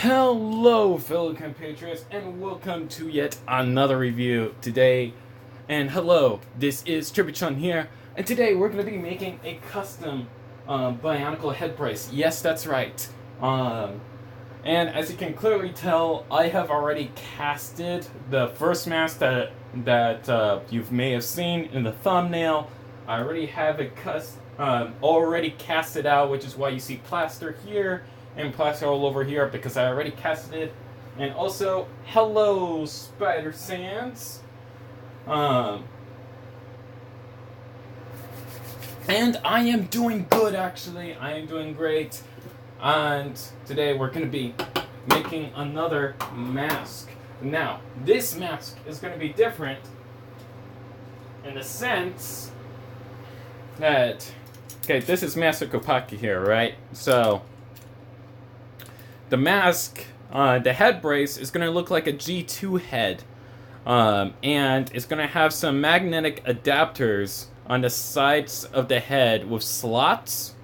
Hello, fellow compatriots, and welcome to yet another review today. And hello, this is Tribuchon here, and today we're going to be making a custom Bionicle head brace. Yes, that's right. And as you can clearly tell, I have already casted the first mask that you may have seen in the thumbnail. I already have it already casted out, which is why you see plaster here and plaster all over here, because I already casted it. And also, hello, Spider Sands. And I am doing good, actually. I am doing great. And today we're going to be making another mask. Now, this mask is going to be different in the sense that, okay, this is Master Kopaki here, right? So the mask, the head brace is going to look like a G2 head. And it's going to have some magnetic adapters on the sides of the head with slots.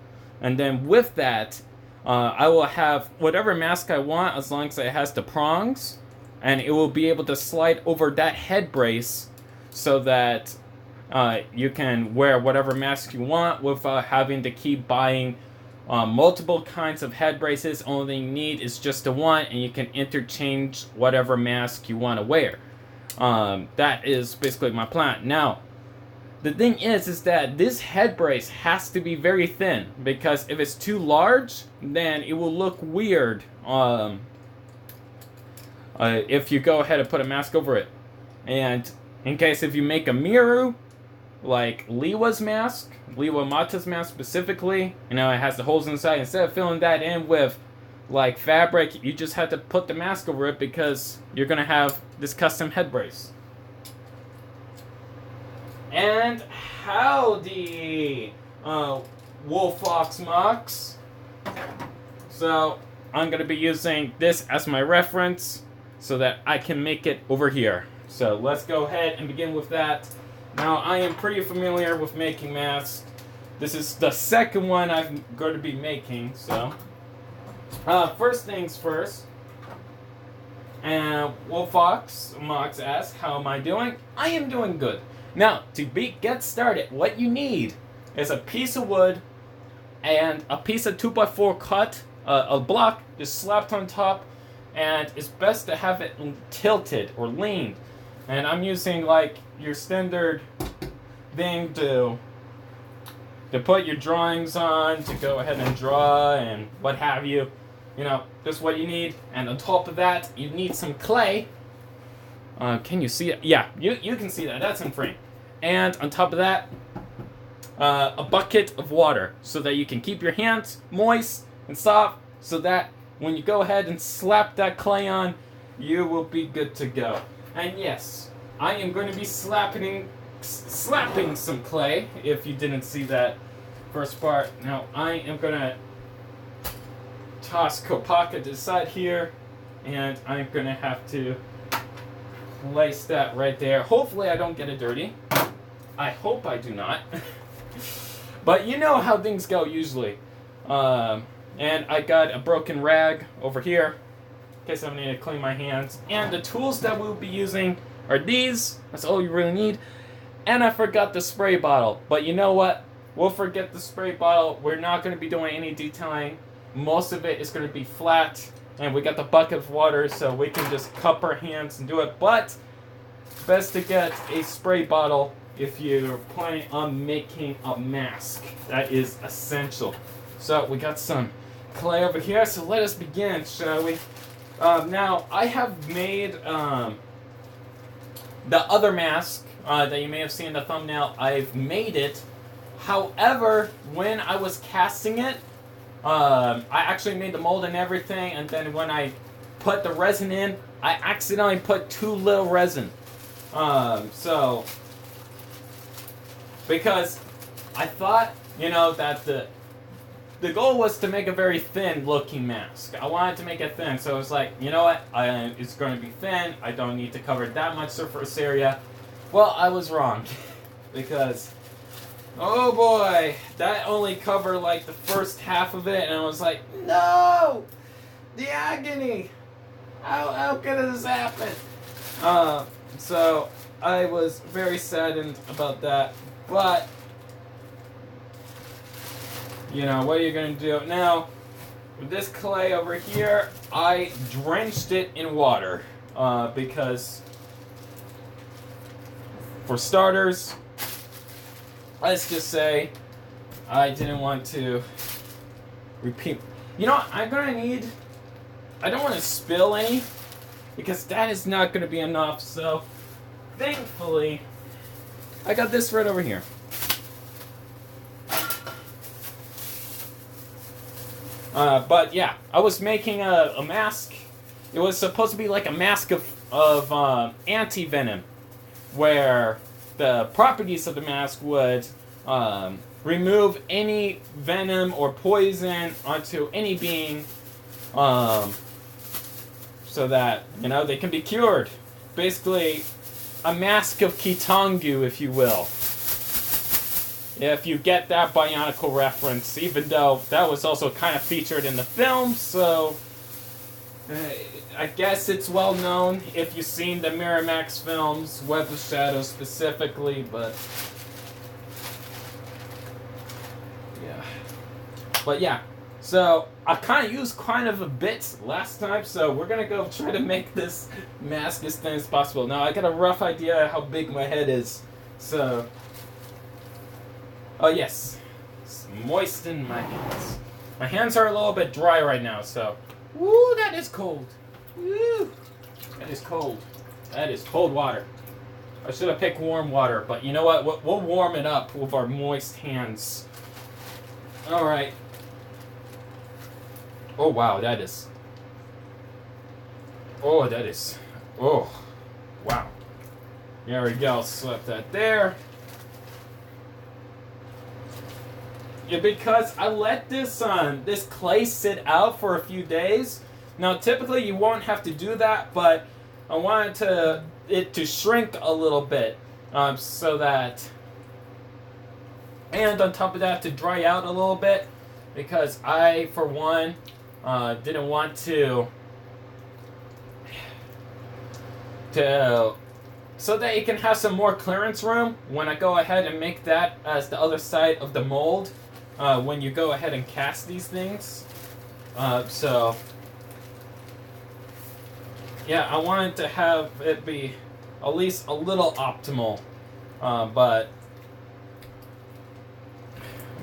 And then with that, I will have whatever mask I want as long as it has the prongs. And it will be able to slide over that head brace so that you can wear whatever mask you want without having to keep buying multiple kinds of head braces. Only thing you need is just the one, and you can interchange whatever mask you want to wear. That is basically my plan. Now, the thing is that this head brace has to be very thin, because if it's too large, then it will look weird if you go ahead and put a mask over it. And in case if you make a Miru, like Liwa's mask, Liwa Mata's mask specifically, you know, it has the holes inside. Instead of filling that in with like fabric, you just have to put the mask over it because you're gonna have this custom head brace. And howdy, Wolfox Mox. So I'm gonna be using this as my reference so that I can make it over here. So let's go ahead and begin with that. Now, I am pretty familiar with making masks. This is the second one I'm going to be making, so first things first. And Wolfox Mox asks, how am I doing? I am doing good. Now, to get started, what you need is a piece of wood and a piece of 2x4 cut, a block just slapped on top, and it's best to have it tilted or leaned. And I'm using like your standard thing to put your drawings on, to go ahead and draw and what have you. You know, just what you need. And on top of that, you need some clay. Can you see it? Yeah, you can see that. That's in frame. And on top of that, a bucket of water so that you can keep your hands moist and soft, so that when you go ahead and slap that clay on, you will be good to go. And yes, I am going to be slapping some clay, if you didn't see that first part. Now, I am going to toss Kopaka to the side here, and I'm going to have to place that right there. Hopefully I don't get it dirty. I hope I do not. But you know how things go usually. And I got a broken rag over here in case I need to clean my hands. And the tools that we'll be using are these. That's all you really need. And I forgot the spray bottle. But you know what? We'll forget the spray bottle. We're not going to be doing any detailing. Most of it is going to be flat. And we got the bucket of water, so we can just cup our hands and do it. But best to get a spray bottle if you're planning on making a mask. That is essential. So we got some clay over here. So let us begin, shall we? Now, I have made the other mask that you may have seen in the thumbnail. I've made it. However, when I was casting it, I actually made the mold and everything, and then when I put the resin in, I accidentally put too little resin. So, because I thought, you know, that the goal was to make a very thin looking mask. I wanted to make it thin, so I was like, you know what, it's going to be thin, I don't need to cover that much surface area. Well, I was wrong, because, oh boy, that only covered like the first half of it, and I was like, no! The agony! How could this happen? So I was very saddened about that, but you know, what are you gonna do? Now, with this clay over here, I drenched it in water, because for starters, let's just say I didn't want to repeat. You know what, I'm gonna need, I don't want to spill any, because that is not going to be enough, so thankfully, I got this right over here. But yeah, I was making a mask. It was supposed to be like a mask of anti-venom, where the properties of the mask would remove any venom or poison onto any being, so that, you know, they can be cured. Basically, a mask of Kitangu, if you will. If you get that Bionicle reference, even though that was also kind of featured in the film, so I guess it's well known if you've seen the Miramax films, Web of Shadows specifically, but yeah. But yeah, so I kind of used kind of a bit last time, so we're going to go try to make this mask as thin as possible. Now, I got a rough idea how big my head is, so oh yes, moisten my hands. My hands are a little bit dry right now, so woo, that is cold. Woo, that is cold. That is cold water. I should have picked warm water, but you know what? We'll warm it up with our moist hands. All right. Oh wow, that is. Oh, that is. Oh, wow. There we go. Slip that there. Yeah, because I let this this clay sit out for a few days. Now, typically you won't have to do that, but I wanted it to shrink a little bit, so that, and on top of that, to dry out a little bit, because I, for one, didn't want to so that it can have some more clearance room when I go ahead and make that as the other side of the mold. When you go ahead and cast these things. So, yeah, I wanted to have it be at least a little optimal. But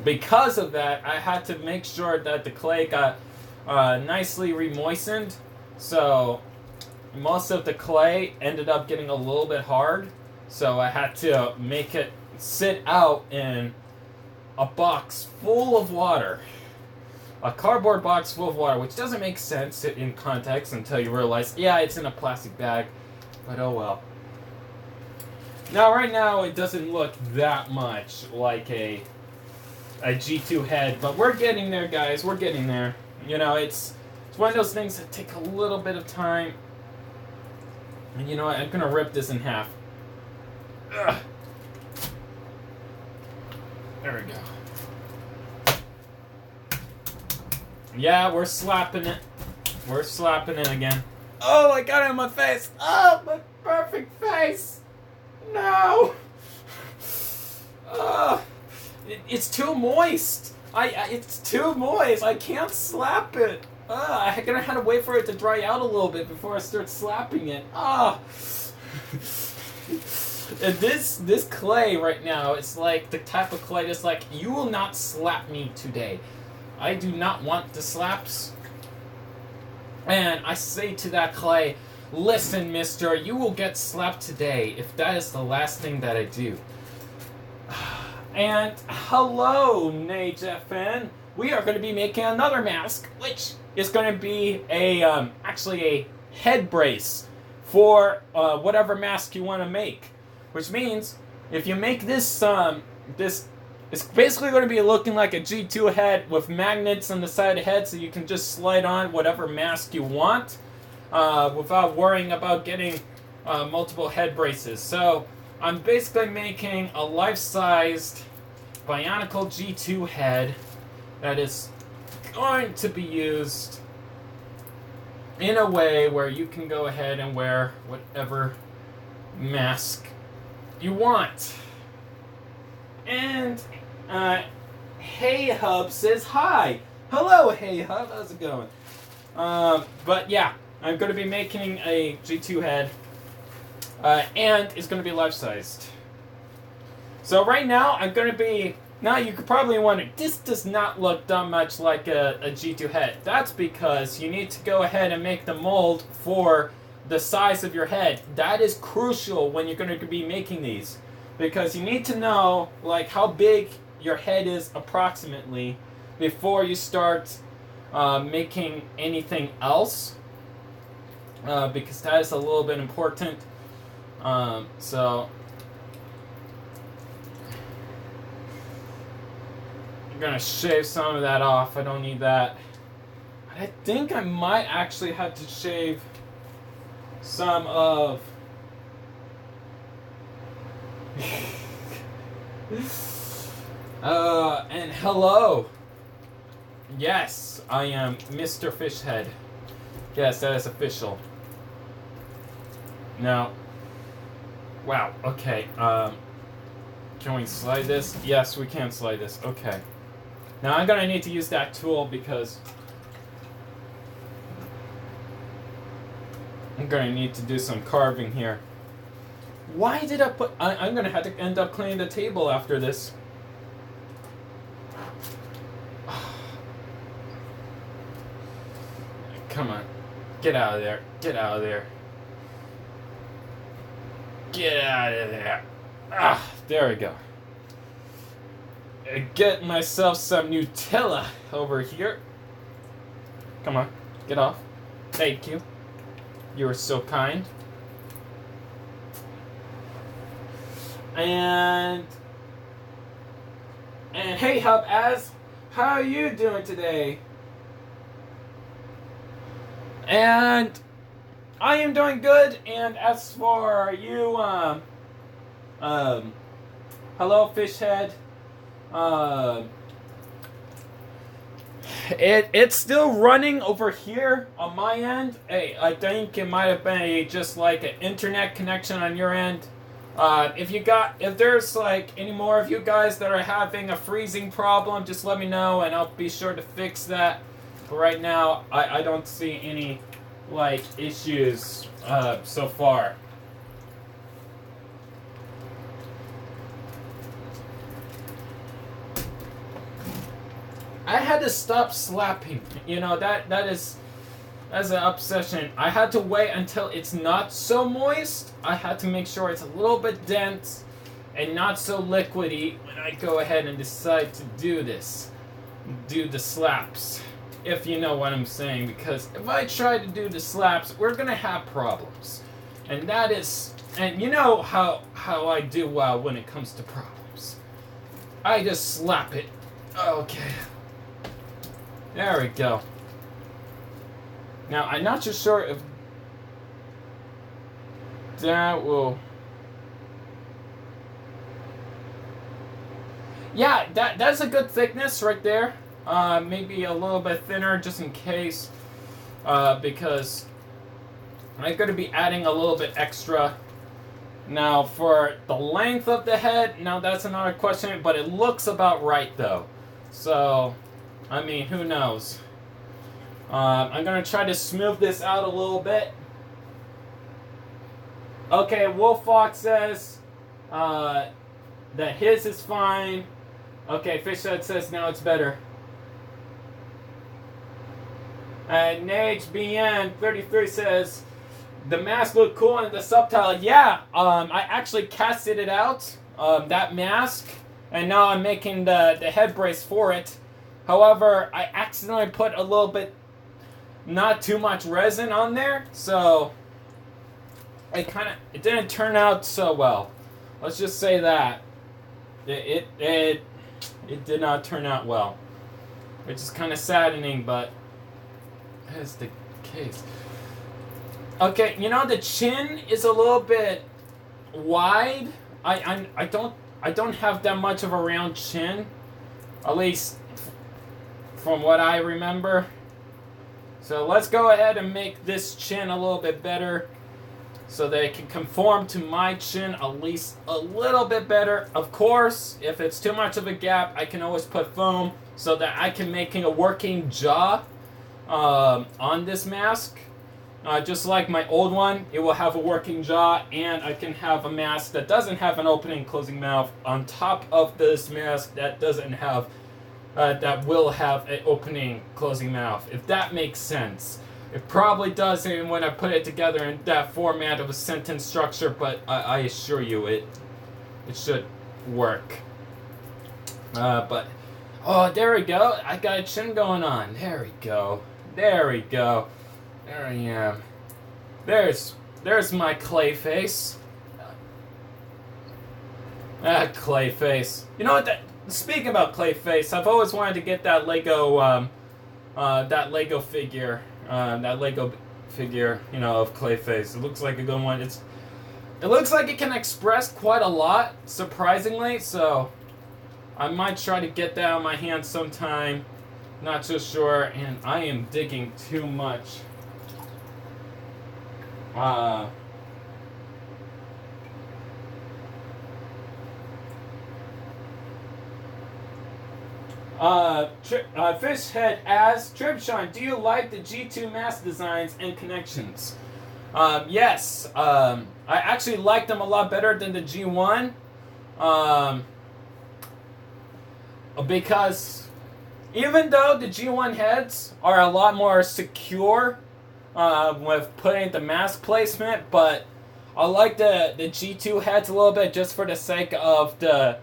because of that, I had to make sure that the clay got nicely remoistened. So, most of the clay ended up getting a little bit hard. So, I had to make it sit out in a box full of water. A cardboard box full of water, which doesn't make sense in context until you realize, yeah, it's in a plastic bag, but oh well. Now, right now, it doesn't look that much like a G2 head, but we're getting there, guys. We're getting there. You know, it's one of those things that take a little bit of time. And you know what? I'm gonna rip this in half. Ugh. There we go. Yeah, we're slapping it. We're slapping it again. Oh, I got it on my face. Oh, my perfect face. No. It's too moist. It's too moist. I can't slap it. I'm gonna have to wait for it to dry out a little bit before I start slapping it. And this clay right now, it's like the type of clay that's like, you will not slap me today. I do not want the slaps. And I say to that clay, listen, mister, you will get slapped today if that is the last thing that I do. And hello, Nage FN. We are going to be making another mask, which is going to be actually a head brace for whatever mask you want to make. Which means, if you make this, it's basically going to be looking like a G2 head with magnets on the side of the head, so you can just slide on whatever mask you want without worrying about getting multiple head braces. So, I'm basically making a life-sized Bionicle G2 head that is going to be used in a way where you can go ahead and wear whatever mask you want. And Hey Hub says hi. Hello, Hey Hub. How's it going? But yeah, I'm going to be making a G2 head, and it's going to be life-sized. So right now, I'm going to be... Now, you could probably wonder, this does not look that much like a G2 head. That's because you need to go ahead and make the mold for the size of your head. That is crucial when you're going to be making these. Because you need to know, like, how big your head is approximately before you start making anything else. Because that is a little bit important. So... I'm gonna shave some of that off. I don't need that. I think I might actually have to shave some of... and hello. Yes, I am Mr. Fishhead. Yes, that is official. Now, wow, okay, can we slide this? Yes, we can slide this, okay. Now I'm gonna need to use that tool because I'm gonna need to do some carving here. Why did I put... I'm gonna have to end up cleaning the table after this. Come on. Get out of there. Get out of there. Get out of there. Ah, there we go. Get myself some Nutella over here. Come on. Get off. Thank you. You are so kind. And hey Hub Az, how are you doing today? And I am doing good, and as for you, hello Fishhead, it's still running over here on my end. Hey, I think it might have been just like an internet connection on your end. If there's like any more of you guys that are having a freezing problem, just let me know and I'll be sure to fix that. But right now, I don't see any like issues so far. I had to stop slapping. You know, that's an obsession. I had to wait until it's not so moist. I had to make sure it's a little bit dense and not so liquidy when I go ahead and decide to do this. Do the slaps. If you know what I'm saying. Because if I try to do the slaps, we're going to have problems. And that is... And you know how I do well when it comes to problems. I just slap it. Okay. There we go. Now, I'm not too sure if that will... Yeah, that's a good thickness right there. Maybe a little bit thinner just in case. Because I'm going to be adding a little bit extra. Now, for the length of the head, now that's another question. But it looks about right, though. So, I mean, who knows? I'm going to try to smooth this out a little bit. Okay, Wolffox says that his is fine. Okay, Fishhead says now it's better. And NageBN33 says the mask looked cool in the subtitle. Yeah, I actually casted it out, that mask, and now I'm making the head brace for it. However, I accidentally put a little bit, not too much resin on there, so it didn't turn out so well. Let's just say that it did not turn out well, which is kind of saddening, but that is the case. Okay, you know the chin is a little bit wide. I don't have that much of a round chin, at least from what I remember. So let's go ahead and make this chin a little bit better so that it can conform to my chin at least a little bit better. Of course, if it's too much of a gap, I can always put foam so that I can make a working jaw on this mask. Just like my old one, it will have a working jaw, and I can have a mask that doesn't have an opening and closing mouth on top of this mask that doesn't have, that will have an opening, closing mouth, if that makes sense. It probably doesn't when I put it together in that format of a sentence structure, but I assure you it should work. But, oh, there we go. I got a chin going on. There we go. There we go. There I am. There's my clay face. Clay face. You know what? Speaking about clay face, I've always wanted to get that Lego figure. That Lego figure, you know, of Clayface. It looks like a good one. It looks like it can express quite a lot, surprisingly. So I might try to get that on my hands sometime. Not so sure, and I am digging too much. Fishhead asks, Tripshine, do you like the G2 mask designs and connections? Yes. I actually like them a lot better than the G1. Because even though the G1 heads are a lot more secure with putting the mask placement, but I like the G2 heads a little bit just for the sake of the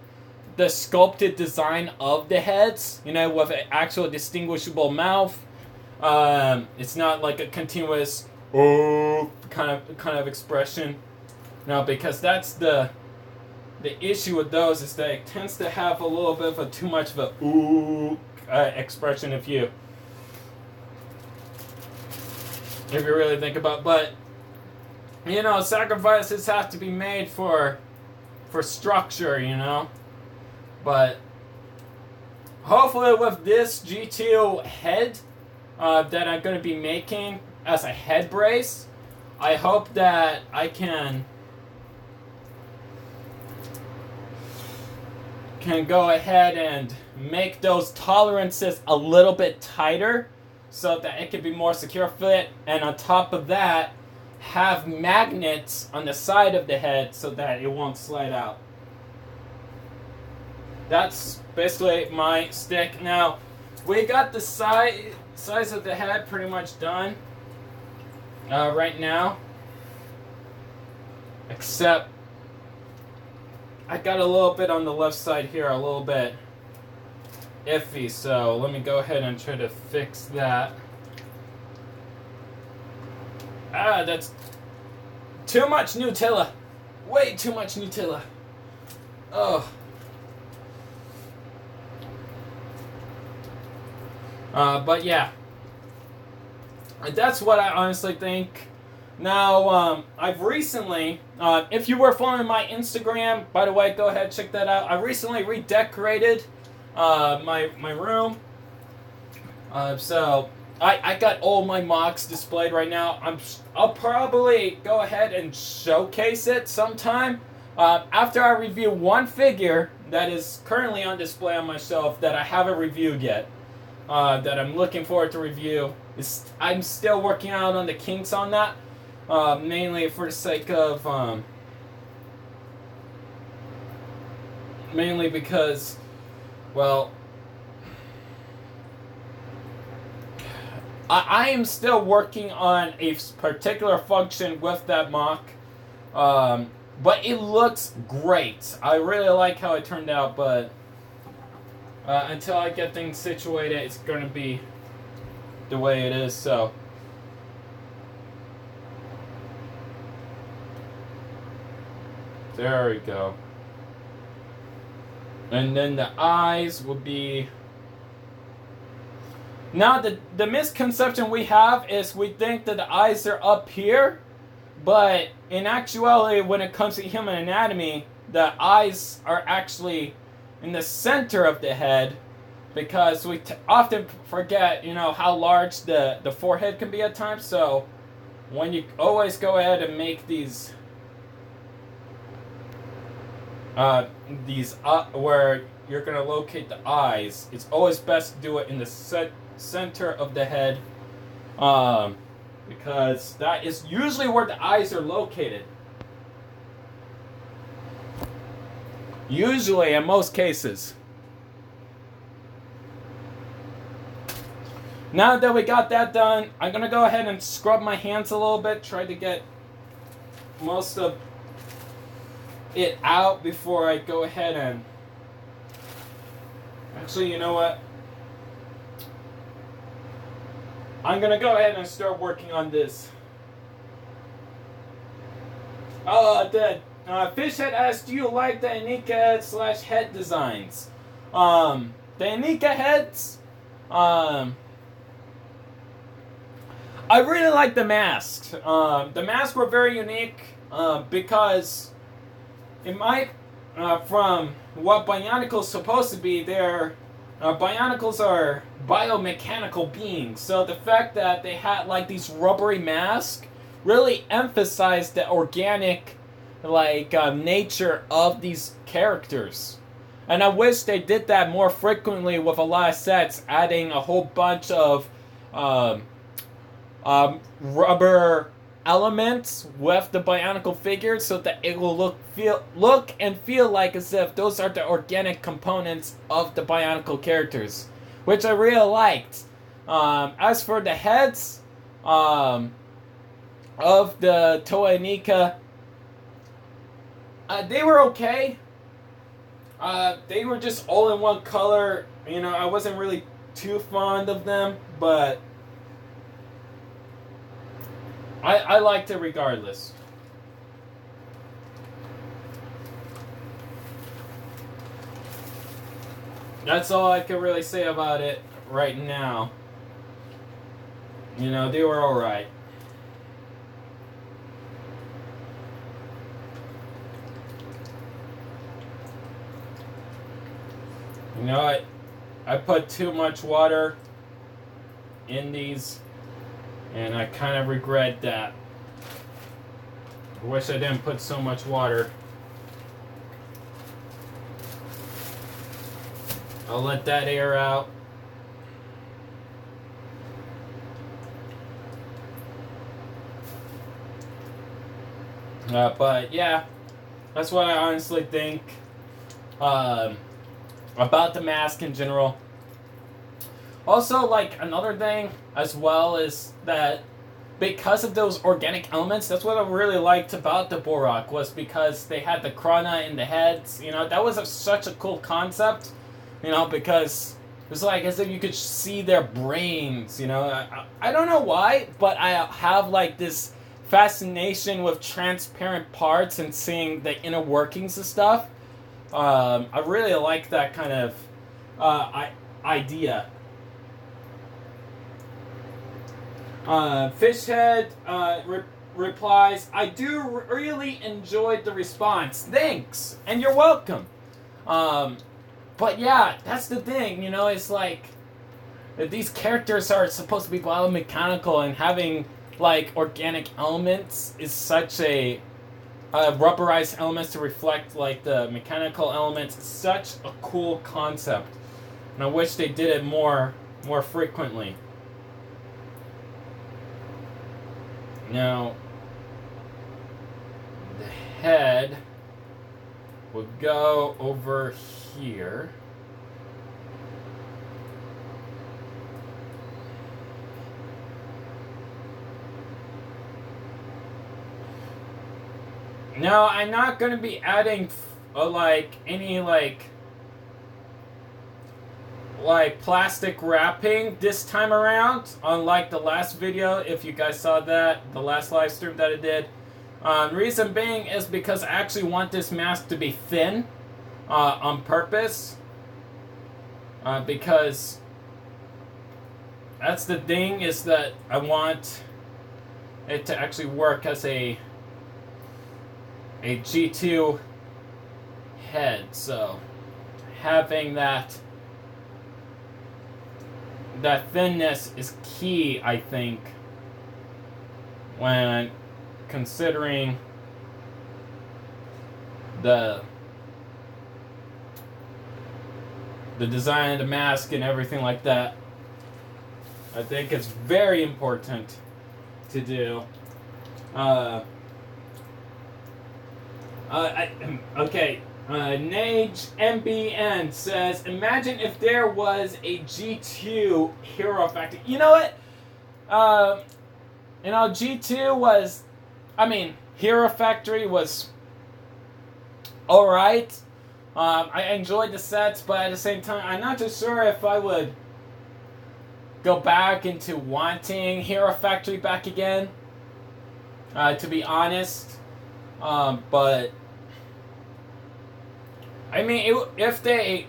sculpted design of the heads, you know, with an actual distinguishable mouth. It's not like a continuous kind of expression. No, because that's the issue with those is that it tends to have a little bit of a too much of a expression if you really think about. But you know, sacrifices have to be made for structure, you know. But hopefully with this G2 head that I'm going to be making as a head brace, I hope that I can go ahead and make those tolerances a little bit tighter so that it can be more secure fit, and on top of that have magnets on the side of the head so that it won't slide out. That's basically my stick. Now, we got the size of the head pretty much done right now. Except, I got a little bit on the left side here, a little bit iffy. So, let me go ahead and try to fix that. That's too much Nutella. Way too much Nutella. Oh. But yeah, that's what I honestly think. Now, I've recently, if you were following my Instagram, by the way, go ahead, check that out. I recently redecorated my room. So I got all my mocks displayed right now. I'll probably go ahead and showcase it sometime after I review one figure that is currently on display on my shelf that I haven't reviewed yet. That I'm looking forward to review. I'm still working out on the kinks on that, mainly for the sake of, mainly because, well, I am still working on a particular function with that mock, but it looks great. I really like how it turned out, but until I get things situated, it's going to be the way it is, so. There we go. And then the eyes will be... Now, the misconception we have is we think that the eyes are up here, but in actuality, when it comes to human anatomy, the eyes are actually in the center of the head, because we often forget, you know, how large the forehead can be at times. So when you always go ahead and make these where you're gonna locate the eyes, it's always best to do it in the center of the head, because that is usually where the eyes are located. Usually, in most cases. Now that we got that done, I'm gonna go ahead and scrub my hands a little bit, try to get most of it out before I go ahead and... Actually, you know what? I'm gonna go ahead and start working on this. Fishhead asked, do you like the Anika head / head designs? The Anika heads, I really like the masks. The masks were very unique, because from what Bionicle's supposed to be, Bionicles are biomechanical beings. So the fact that they had like these rubbery masks really emphasized the organic nature of these characters. And I wish they did that more frequently with a lot of sets, adding a whole bunch of rubber elements with the Bionicle figures, so that it will look and feel like as if those are the organic components of the Bionicle characters, which I really liked. As for the heads of the Toei Anika, they were okay. They were just all in one color. You know, I wasn't really too fond of them, but I liked it regardless. That's all I can really say about it right now. You know, they were alright. You know, I put too much water in these, and I kind of regret that. I wish I didn't put so much water. I'll let that air out. But yeah, that's what I honestly think about the mask in general. Also, like, another thing as well is that because of those organic elements, that's what I really liked about the Borak, was because they had the Krana in the heads. You know, that was such a cool concept, you know, because it was like as if you could see their brains, you know. I don't know why, but I have like this fascination with transparent parts and seeing the inner workings of stuff. I really like that kind of idea. Fishhead replies, I do really enjoyed the response. Thanks, and you're welcome. But yeah, that's the thing, you know, it's like these characters are supposed to be biomechanical, and having like organic elements is such a rubberized elements to reflect like the mechanical elements. It's such a cool concept, and I wish they did it more frequently. Now, the head will go over here. Now, I'm not going to be adding any plastic wrapping this time around, unlike the last video. If you guys saw that, the last live stream that I did. Reason being is because I actually want this mask to be thin on purpose, because that's the thing, is that I want it to actually work as a G2 head. So having that that thinness is key, I think, when considering the design of the mask and everything like that. I think it's very important to do. Nage MBN says, imagine if there was a G2 Hero Factory. You know what? G2 was, Hero Factory was alright. I enjoyed the sets, but at the same time, I'm not too sure if I would go back into wanting Hero Factory back again. To be honest. But if they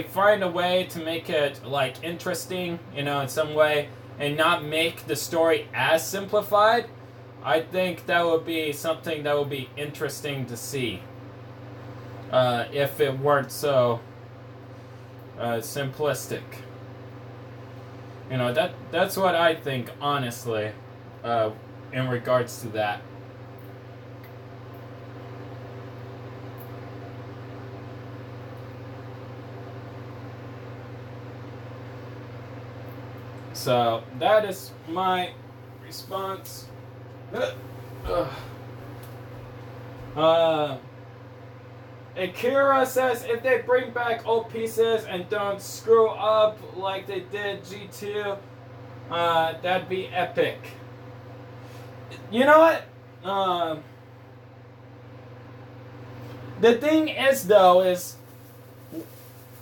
find a way to make it like interesting, in some way, and not make the story as simplified, I think that would be something that would be interesting to see. If it weren't so simplistic. That's what I think, honestly, in regards to that. So that is my response. Akira says if they bring back old pieces and don't screw up like they did G2, that'd be epic. You know what? The thing is, though, is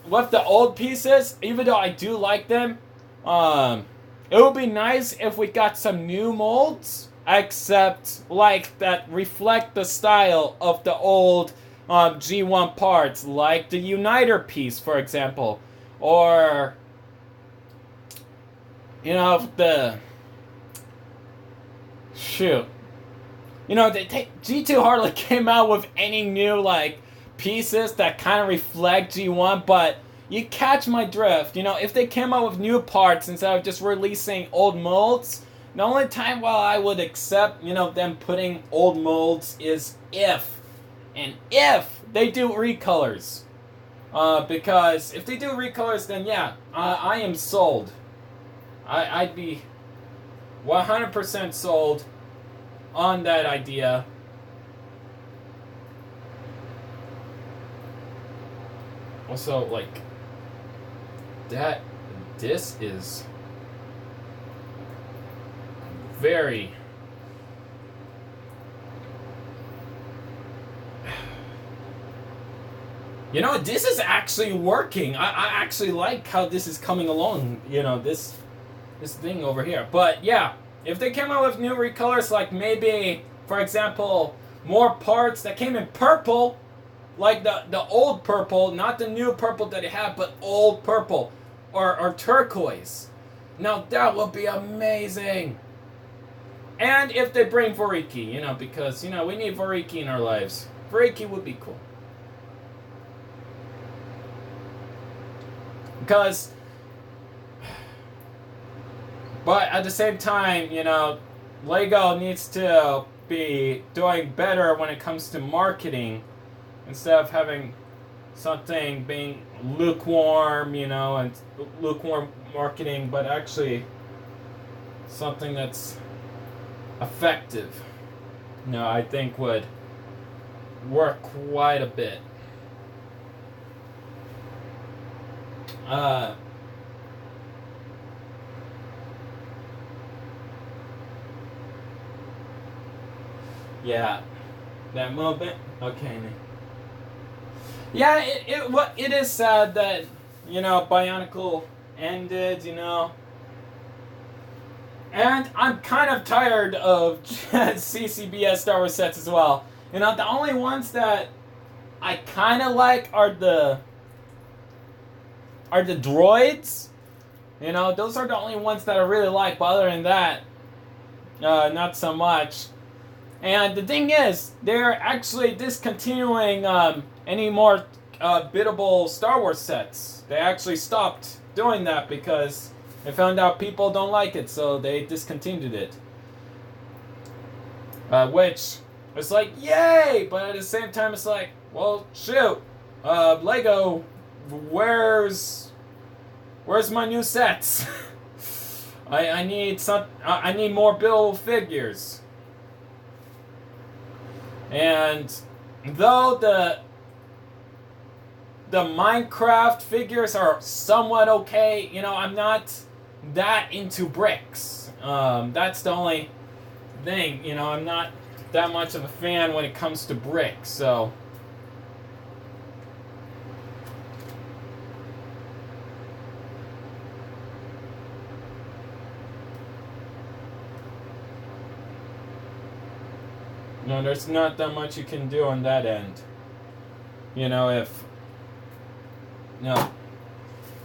with the old pieces, even though I do like them, it would be nice if we got some new molds, except like that reflect the style of the old G1 parts, like the Uniter piece, for example, or G2 hardly came out with any new like pieces that kind of reflect G1, but you catch my drift. If they came out with new parts instead of just releasing old molds, the only time while I would accept, them putting old molds is if they do recolors. Because if they do recolors, then yeah, I am sold. I'd be 100% sold on that idea. Also, like, this is very this is actually working. I actually like how this is coming along, this thing over here. But yeah, if they came out with new recolors, like maybe, for example, more parts that came in purple, like the old purple, not the new purple that they have, but old purple, or turquoise. Now that would be amazing. And if they bring Voriki, because, we need Voriki in our lives. Voriki would be cool. But at the same time, Lego needs to be doing better when it comes to marketing, instead of having something being lukewarm, and lukewarm marketing, but actually something that's effective, I think would work quite a bit. Yeah, that moment. Okay. Yeah, it is sad that Bionicle ended. And I'm kind of tired of CCBS Star Wars sets as well. The only ones that I kind of like are the droids. Those are the only ones that I really like. But other than that, not so much. And the thing is, they're actually discontinuing any more biddable Star Wars sets. They actually stopped doing that because they found out people don't like it, so they discontinued it. Which was like, yay! But at the same time, it's like, well, shoot, Lego, where's my new sets? I need more Bill figures. And though the Minecraft figures are somewhat okay, you know, I'm not that into bricks. That's the only thing, you know, I'm not that much of a fan when it comes to bricks, so. No, there's not that much you can do on that end. You know, if no,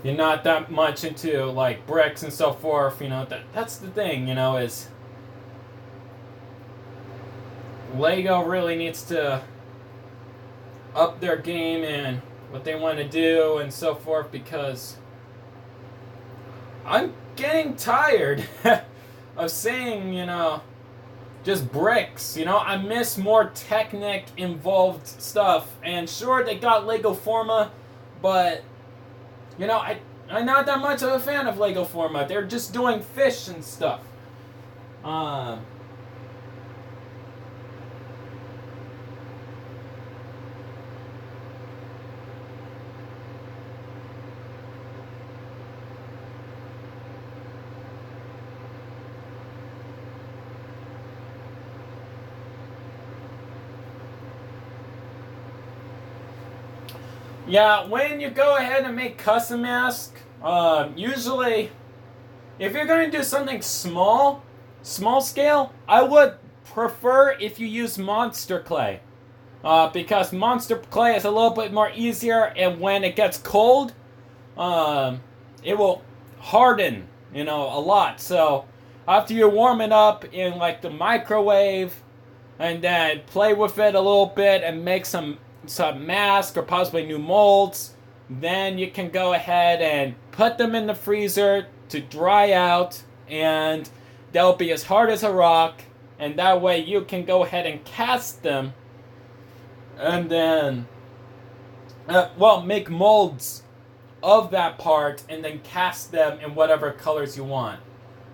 you're not that much into like bricks and so forth, you know, that's the thing, you know, is Lego really needs to up their game and what they want to do and so forth, because I'm getting tired of seeing, you know, just bricks, you know. I miss more Technic involved stuff. And sure, they got Lego Forma, but you know, I'm not that much of a fan of Lego Forma. They're just doing fish and stuff. Yeah, when you go ahead and make custom mask, usually, if you're going to do something small scale, I would prefer if you use monster clay. Because monster clay is a little bit more easier, and when it gets cold, it will harden, you know, a lot. So, after you warm it up in like the microwave, and then play with it a little bit and make some mask or possibly new molds, then you can go ahead and put them in the freezer to dry out, and they'll be as hard as a rock, and that way you can go ahead and cast them and then make molds of that part and then cast them in whatever colors you want.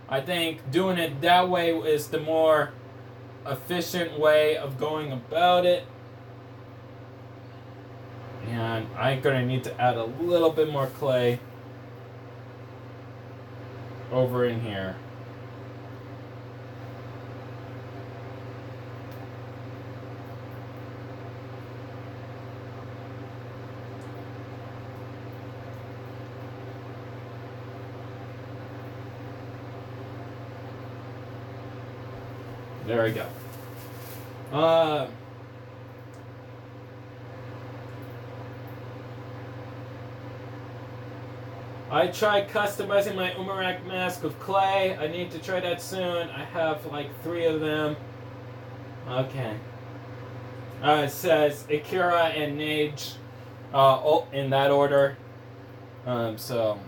I think doing it that way is the more efficient way of going about it. And I'm going to need to add a little bit more clay over in here. There we go. I tried customizing my Umarak mask with clay. I need to try that soon. I have like 3 of them. Okay. It says Akira and Nage in that order. So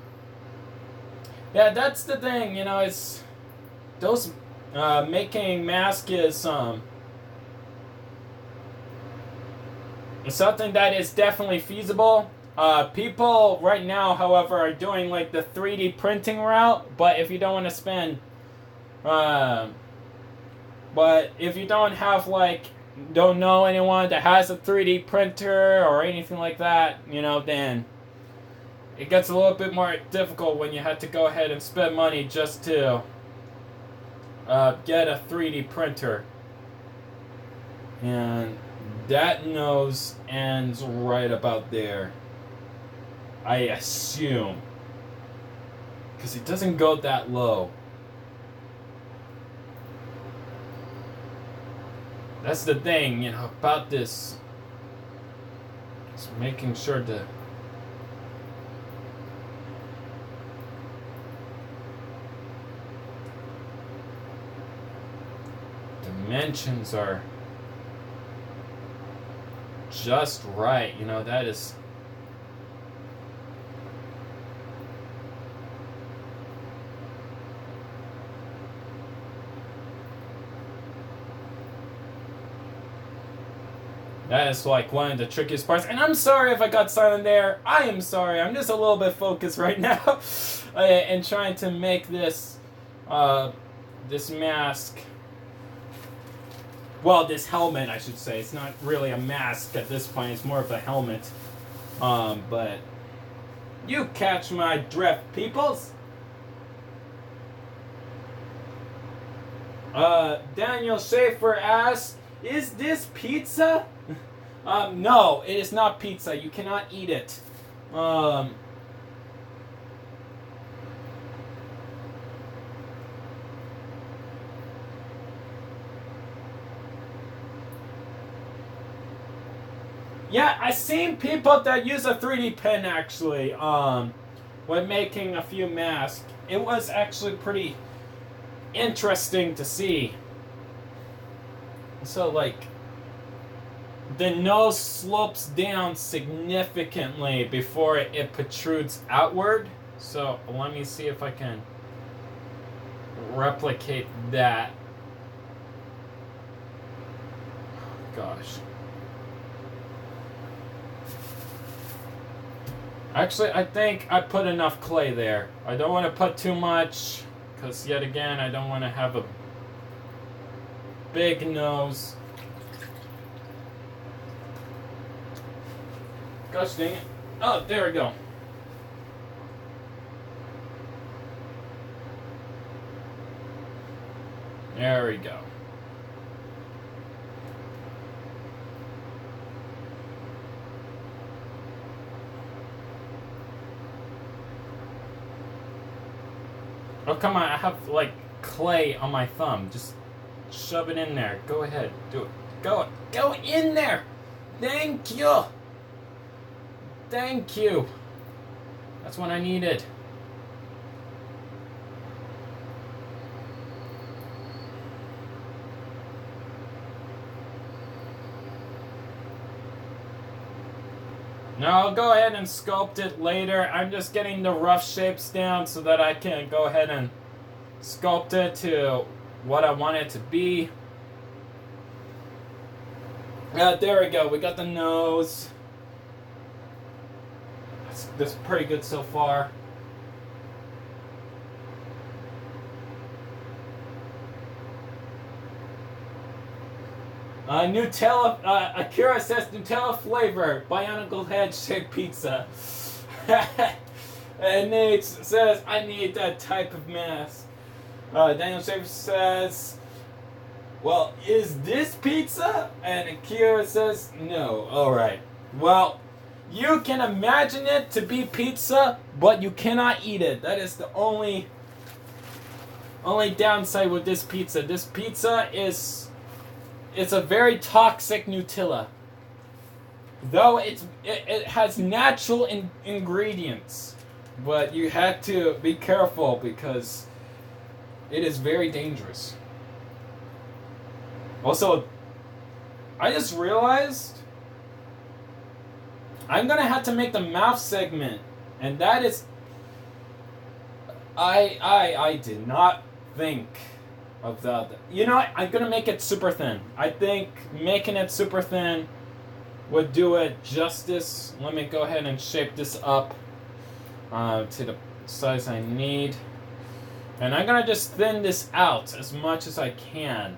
yeah, that's the thing, you know, it's those making mask is something that is definitely feasible. People right now, however, are doing like the 3D printing route, but if you don't want to spend, but if you don't have don't know anyone that has a 3D printer or anything like that, you know, then it gets a little bit more difficult when you have to go ahead and spend money just to get a 3D printer. And that nose ends right about there, I assume, because it doesn't go that low. That's the thing, you know, about this. Just making sure the dimensions are just right, you know, that is. That is like one of the trickiest parts. And I'm sorry if I got silent there. I am sorry. I'm just a little bit focused right now. And trying to make this, this mask. Well, this helmet, I should say. It's not really a mask at this point. It's more of a helmet. But you catch my drift, peoples. Daniel Schaefer asks, is this pizza? No, it is not pizza. You cannot eat it. Yeah, I've seen people that use a 3D pen actually, when making a few masks. It was actually pretty interesting to see. So, like, the nose slopes down significantly before it protrudes outward. So, let me see if I can replicate that. Gosh. Actually, I think I put enough clay there. I don't want to put too much, because yet again, I don't want to have a big nose. Gosh dang it. Oh, there we go. There we go. Oh, come on, I have, like, clay on my thumb. Just shove it in there. Go ahead. Do it. Go in there! Thank you! Thank you! That's what I needed. No, I'll go ahead and sculpt it later. I'm just getting the rough shapes down so that I can go ahead and sculpt it to what I want it to be. There we go. We got the nose. That's pretty good so far. Nutella, Akira says Nutella flavor, Bionicle head shaped pizza. And Nate says, I need that type of mask. Daniel Schaefer says, well, is this pizza? And Akira says, no. Alright. Well, you can imagine it to be pizza, but you cannot eat it. That is the only downside with this pizza. This pizza is... It's a very toxic Nutella. Though it has natural ingredients. But you had to be careful because it is very dangerous. Also, I just realized I'm gonna have to make the mouth segment. And that is... I did not think of the... You know what? I'm gonna make it super thin. I think making it super thin would do it justice. Let me go ahead and shape this up to the size I need. And I'm gonna just thin this out as much as I can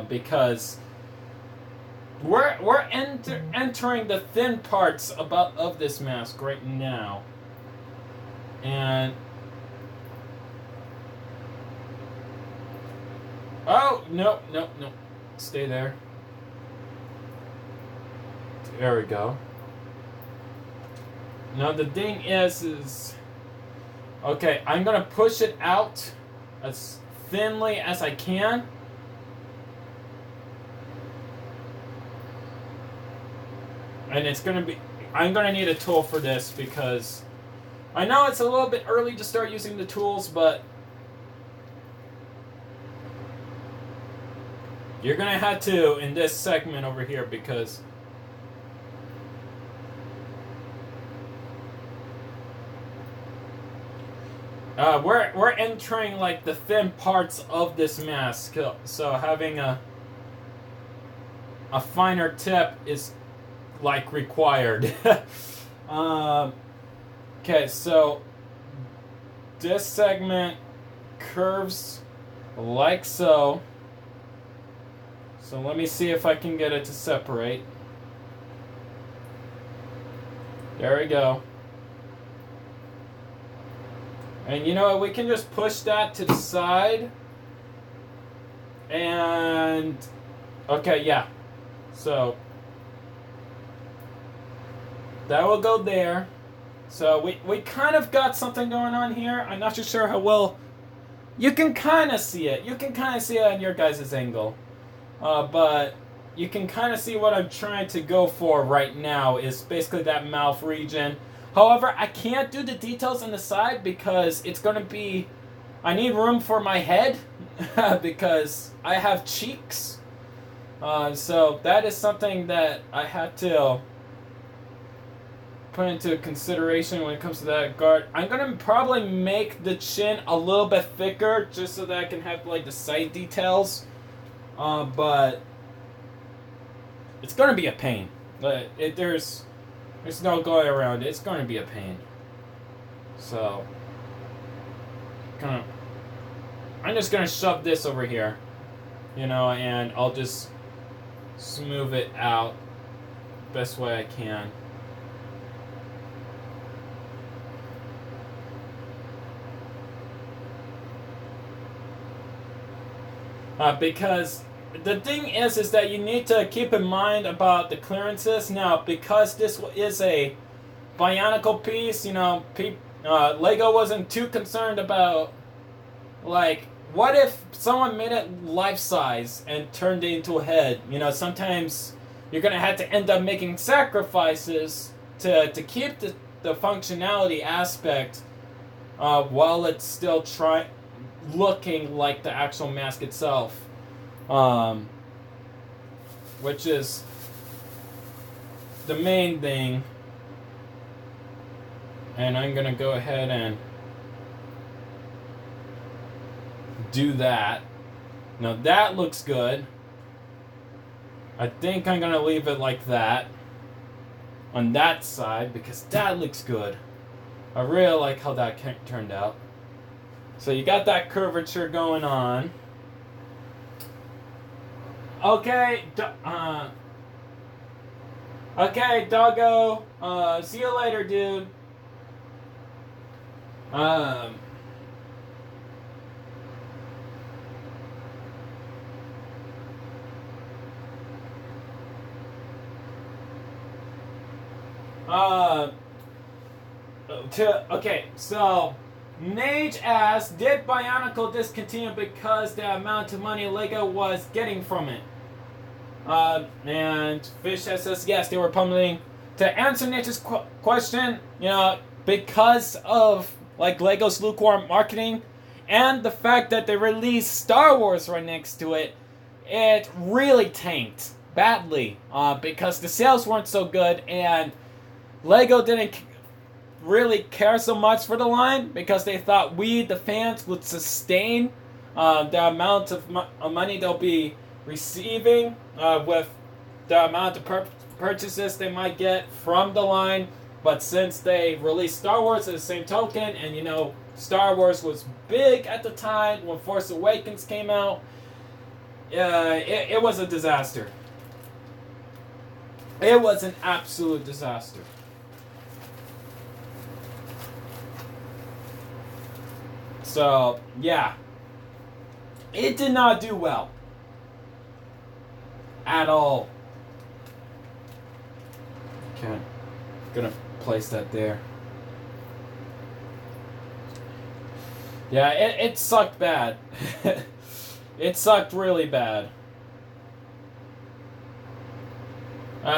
because we're entering the thin parts of this mask right now. And oh, no. Stay there. There we go. Now the thing is... Okay, I'm gonna push it out as thinly as I can. And it's gonna be... I'm gonna need a tool for this because... I know it's a little bit early to start using the tools, but... You're gonna have to in this segment over here because we're entering like the thin parts of this mask, so having a finer tip is like required. Okay, so this segment curves like so. So let me see if I can get it to separate. There we go. And you know what, we can just push that to the side. And, okay, yeah. So, that will go there. So we kind of got something going on here. I'm not too sure how well. You can kind of see it. You can kind of see it on your guys' angle. But you can kind of see what I'm trying to go for right now is basically that mouth region. However, I can't do the details on the side because it's going to be... I need room for my head because I have cheeks. So that is something that I had to put into consideration when it comes to that guard. I'm going to probably make the chin a little bit thicker just so that I can have like the side details. But it's going to be a pain. There's no going around it. It's going to be a pain. So, I'm just going to shove this over here, you know, and I'll just smooth it out best way I can. Because the thing is that you need to keep in mind about the clearances. Now, because this is a Bionicle piece, you know, Lego wasn't too concerned about, like, what if someone made it life-size and turned it into a head? You know, sometimes you're going to have to end up making sacrifices to keep the functionality aspect while it's still looking like the actual mask itself. Which is the main thing. And I'm going to go ahead and do that. Now that looks good. I think I'm going to leave it like that on that side because that looks good. I really like how that turned out. So you got that curvature going on. Okay, okay, doggo. See you later, dude. Okay, so Nage asks, did Bionicle discontinue because the amount of money Lego was getting from it? And Fish says, yes, they were pummeling. To answer Nage's question, you know, because of like Lego's lukewarm marketing and the fact that they released Star Wars right next to it, it really tanked badly because the sales weren't so good and Lego didn't really care so much for the line because they thought we, the fans, would sustain the amount of money they'll be receiving with the amount of purchases they might get from the line. But since they released Star Wars at the same token, and you know, Star Wars was big at the time when Force Awakens came out, it was a disaster. It was an absolute disaster. So, yeah. It did not do well. At all. Okay. Gonna place that there. Yeah, it sucked bad. It sucked really bad.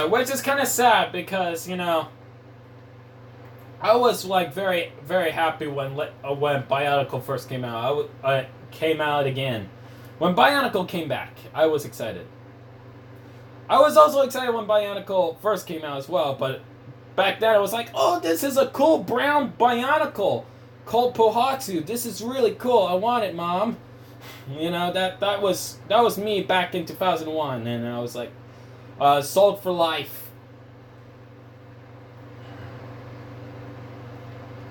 Which is kind of sad because, you know, I was like very, very happy when Bionicle first came out. Came out again. When Bionicle came back, I was excited. I was also excited when Bionicle first came out as well, but back then I was like, oh, this is a cool brown Bionicle called Pohatsu. This is really cool. I want it, Mom. You know, that was me back in 2001, and I was like, sold for life.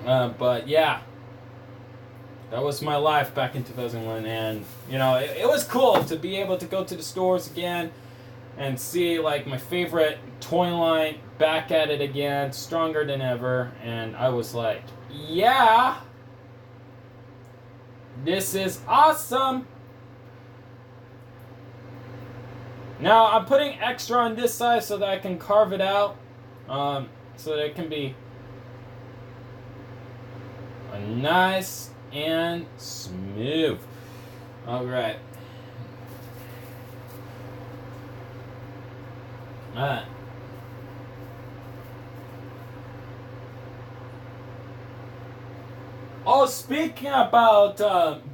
But yeah, that was my life back in 2001, and you know, it was cool to be able to go to the stores again and see like my favorite toy line back at it again, stronger than ever, and I was like, yeah, this is awesome. Now I'm putting extra on this side so that I can carve it out, so that it can be nice and smooth. All right. Oh, speaking about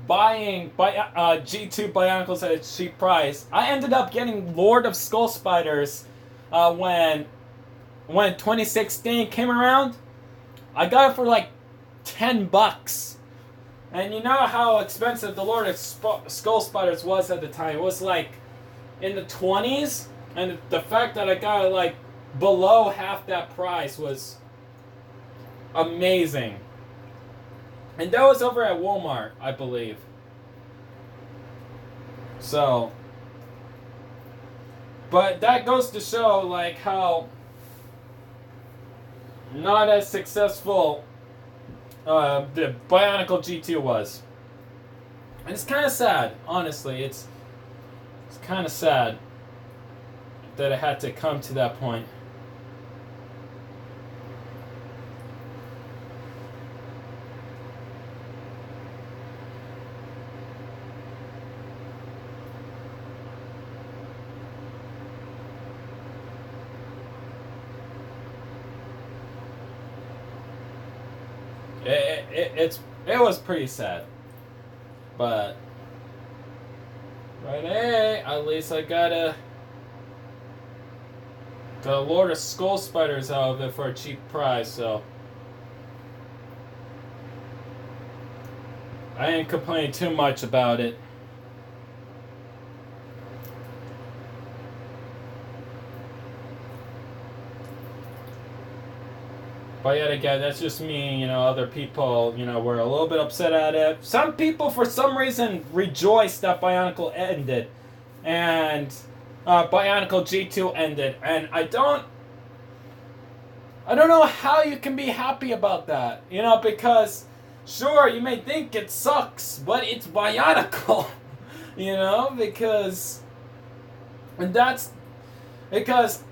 buying G2 Bionicles at a cheap price, I ended up getting Lord of Skull Spiders when 2016 came around. I got it for like $10. And you know how expensive the Lord of Skull Spiders was at the time. It was like in the 20s. And the fact that I got it like below half that price was amazing. And that was over at Walmart, I believe. So, but that goes to show like how not as successful the Bionicle G2 was. And it's kind of sad, honestly. It's kind of sad that it had to come to that point. It was pretty sad, but hey, at least I got the Lord of Skull Spiders out of it for a cheap price, so I ain't complaining too much about it. But yet again, that's just me, you know, other people, you know, were a little bit upset at it. Some people, for some reason, rejoiced that Bionicle ended. And Bionicle G2 ended. And I don't know how you can be happy about that. You know, because, sure, you may think it sucks, but it's Bionicle. You know, because... And that's... Because...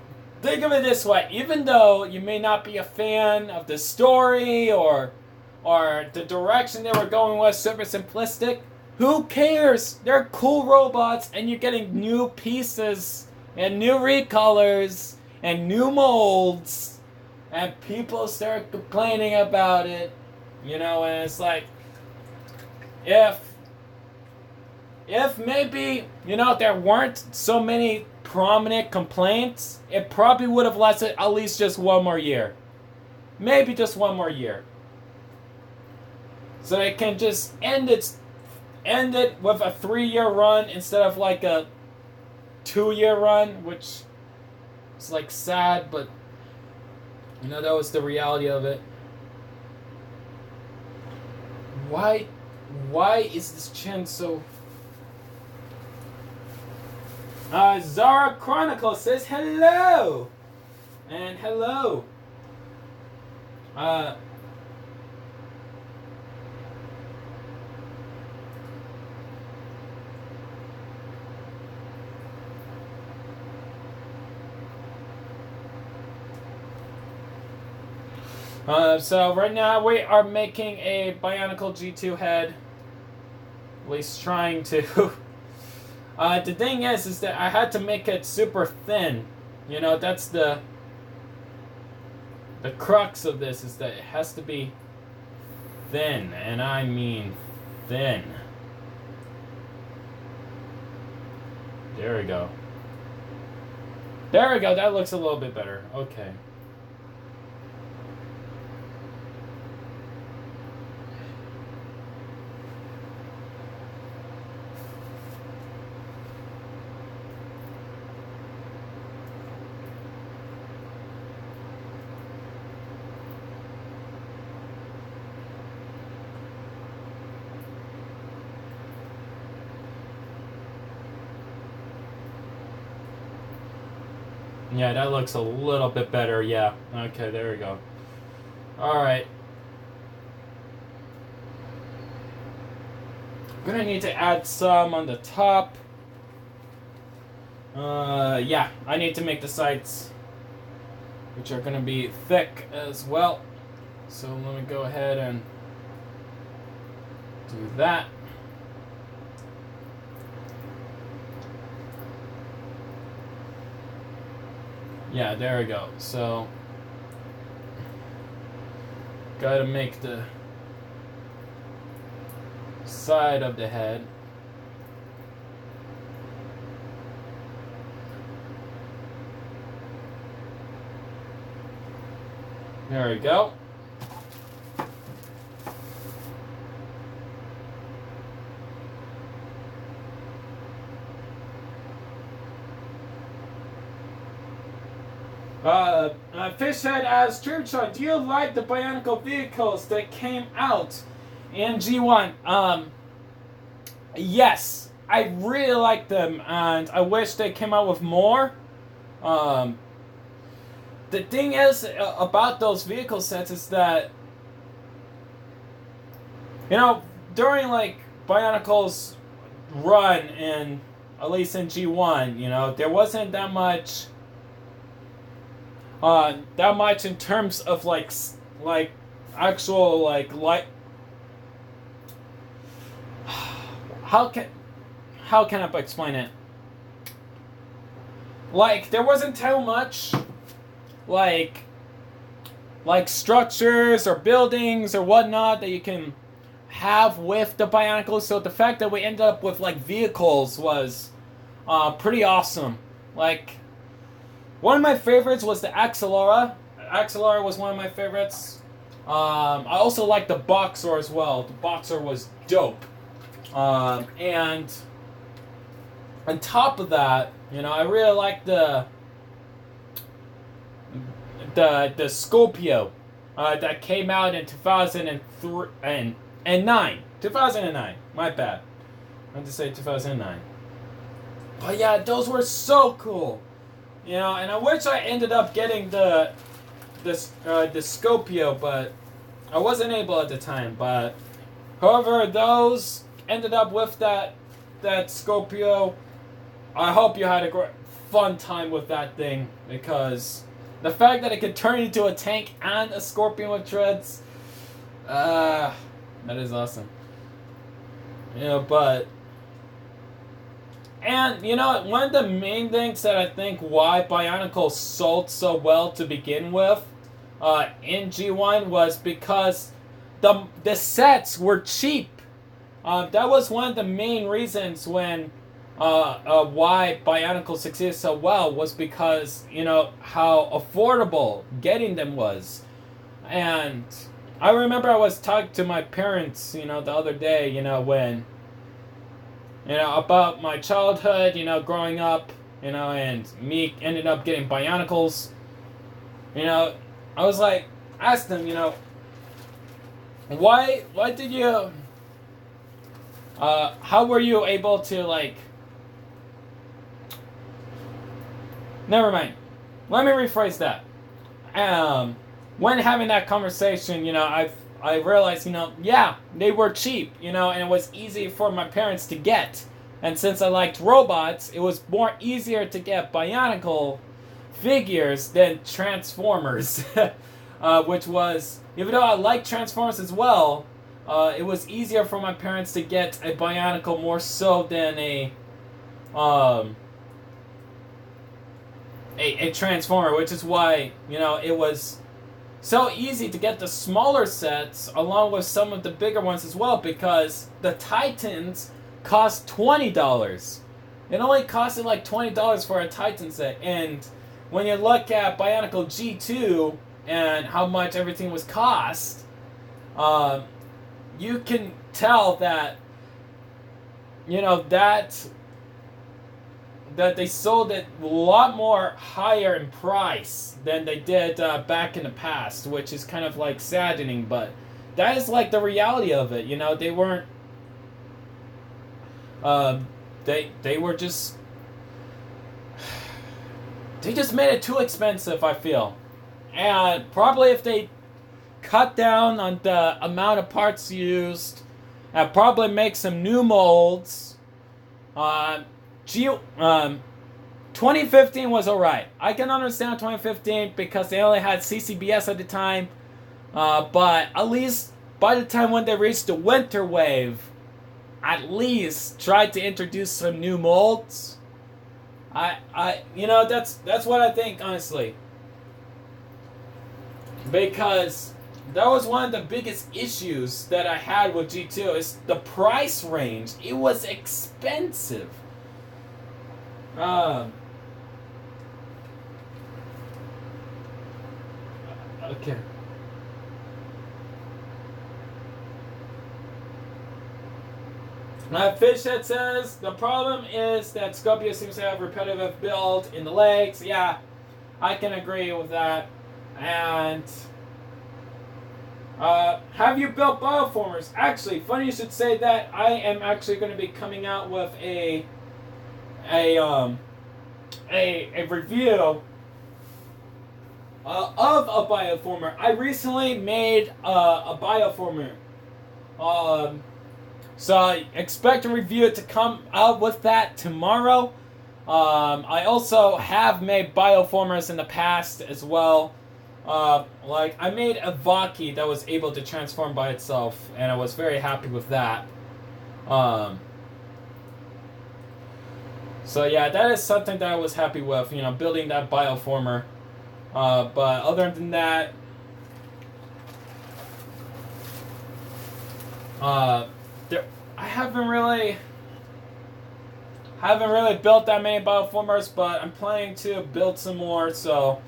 Think of it this way, even though you may not be a fan of the story or the direction they were going with, super simplistic, who cares? They're cool robots and you're getting new pieces and new recolors and new molds and people start complaining about it, you know, and it's like, if maybe, you know, there weren't so many prominent complaints, it probably would have lasted at least just one more year. Maybe just one more year. So it can just end it with a 3-year run instead of like a 2-year run, which is like sad, but you know, that was the reality of it. Why is this chin so... Zara Chronicle says hello! And hello. So right now we are making a Bionicle G2 head. At least trying to. The thing is that I had to make it super thin. You know, that's the crux of this, is that it has to be thin, and I mean thin. There we go. There we go, that looks a little bit better. Okay. Yeah, that looks a little bit better, yeah. Okay, there we go. Alright. I'm gonna need to add some on the top. Yeah, I need to make the sides, which are gonna be thick as well. So let me go ahead and do that. Yeah, there we go. So, gotta make the side of the head. There we go. Fishhead asks, Churchard, do you like the Bionicle vehicles that came out in G1? Yes, I really like them, and I wish they came out with more. The thing is about those vehicle sets is that, you know, during like Bionicle's run in, at least in G1, you know, there wasn't that much in terms of like actual like how can I explain it? Like there wasn't too much like structures or buildings or whatnot that you can have with the Bionicle. So the fact that we ended up with like vehicles was pretty awesome. Like, one of my favorites was the Axelara. Axelara was one of my favorites. I also liked the Boxer as well. The Boxer was dope. And on top of that, you know, I really liked the Scorpio that came out in 2009. 2009. My bad. I meant to say 2009. But yeah, those were so cool. You know, and I wish I ended up getting the Scorpio, but I wasn't able at the time. But however, those ended up with that Scorpio. I hope you had a great fun time with that thing, because the fact that it could turn into a tank and a scorpion with treads, that is awesome. You know, but. And, you know, one of the main things that I think why Bionicle sold so well to begin with in G1 was because the sets were cheap. That was one of the main reasons when why Bionicle succeeded so well, was because, you know, how affordable getting them was. And I remember I was talking to my parents, you know, the other day, you know, when... You know, about my childhood, you know, growing up, you know, and me ended up getting Bionicles. You know, I was like, asked them, you know, why did you, how were you able to, like, never mind. Let me rephrase that. When having that conversation, you know, I realized, you know, yeah, they were cheap, you know, and it was easy for my parents to get. And since I liked robots, it was more easier to get Bionicle figures than Transformers. Which was, even though I liked Transformers as well, it was easier for my parents to get a Bionicle more so than a Transformer, which is why, you know, it was so easy to get the smaller sets along with some of the bigger ones as well, because the Titans cost $20. It only costed like $20 for a Titan set, and when you look at Bionicle G2 and how much everything was cost, you can tell that, you know, that they sold it a lot more higher in price than they did back in the past, which is kind of like saddening, but that is like the reality of it. You know, they weren't, they were just, they just made it too expensive, I feel. And probably if they cut down on the amount of parts used, and probably make some new molds. 2015 was alright. I can understand 2015 because they only had CCBS at the time. But at least by the time when they reached the winter wave, at least tried to introduce some new molds. That's what I think, honestly. Because that was one of the biggest issues that I had with G2 is the price range. It was expensive. Okay. Fishhead says, the problem is that Scorpio seems to have repetitive build in the legs. Yeah, I can agree with that. And have you built Bioformers? Actually, funny you should say that. I am actually going to be coming out with a review of a Bioformer. I recently made a Bioformer. So I expect a review to come out with that tomorrow. I also have made Bioformers in the past as well. Like I made a Vaki that was able to transform by itself, and I was very happy with that. So yeah, that is something that I was happy with, building that Bioformer. But other than that, I haven't really built that many Bioformers, but I'm planning to build some more. So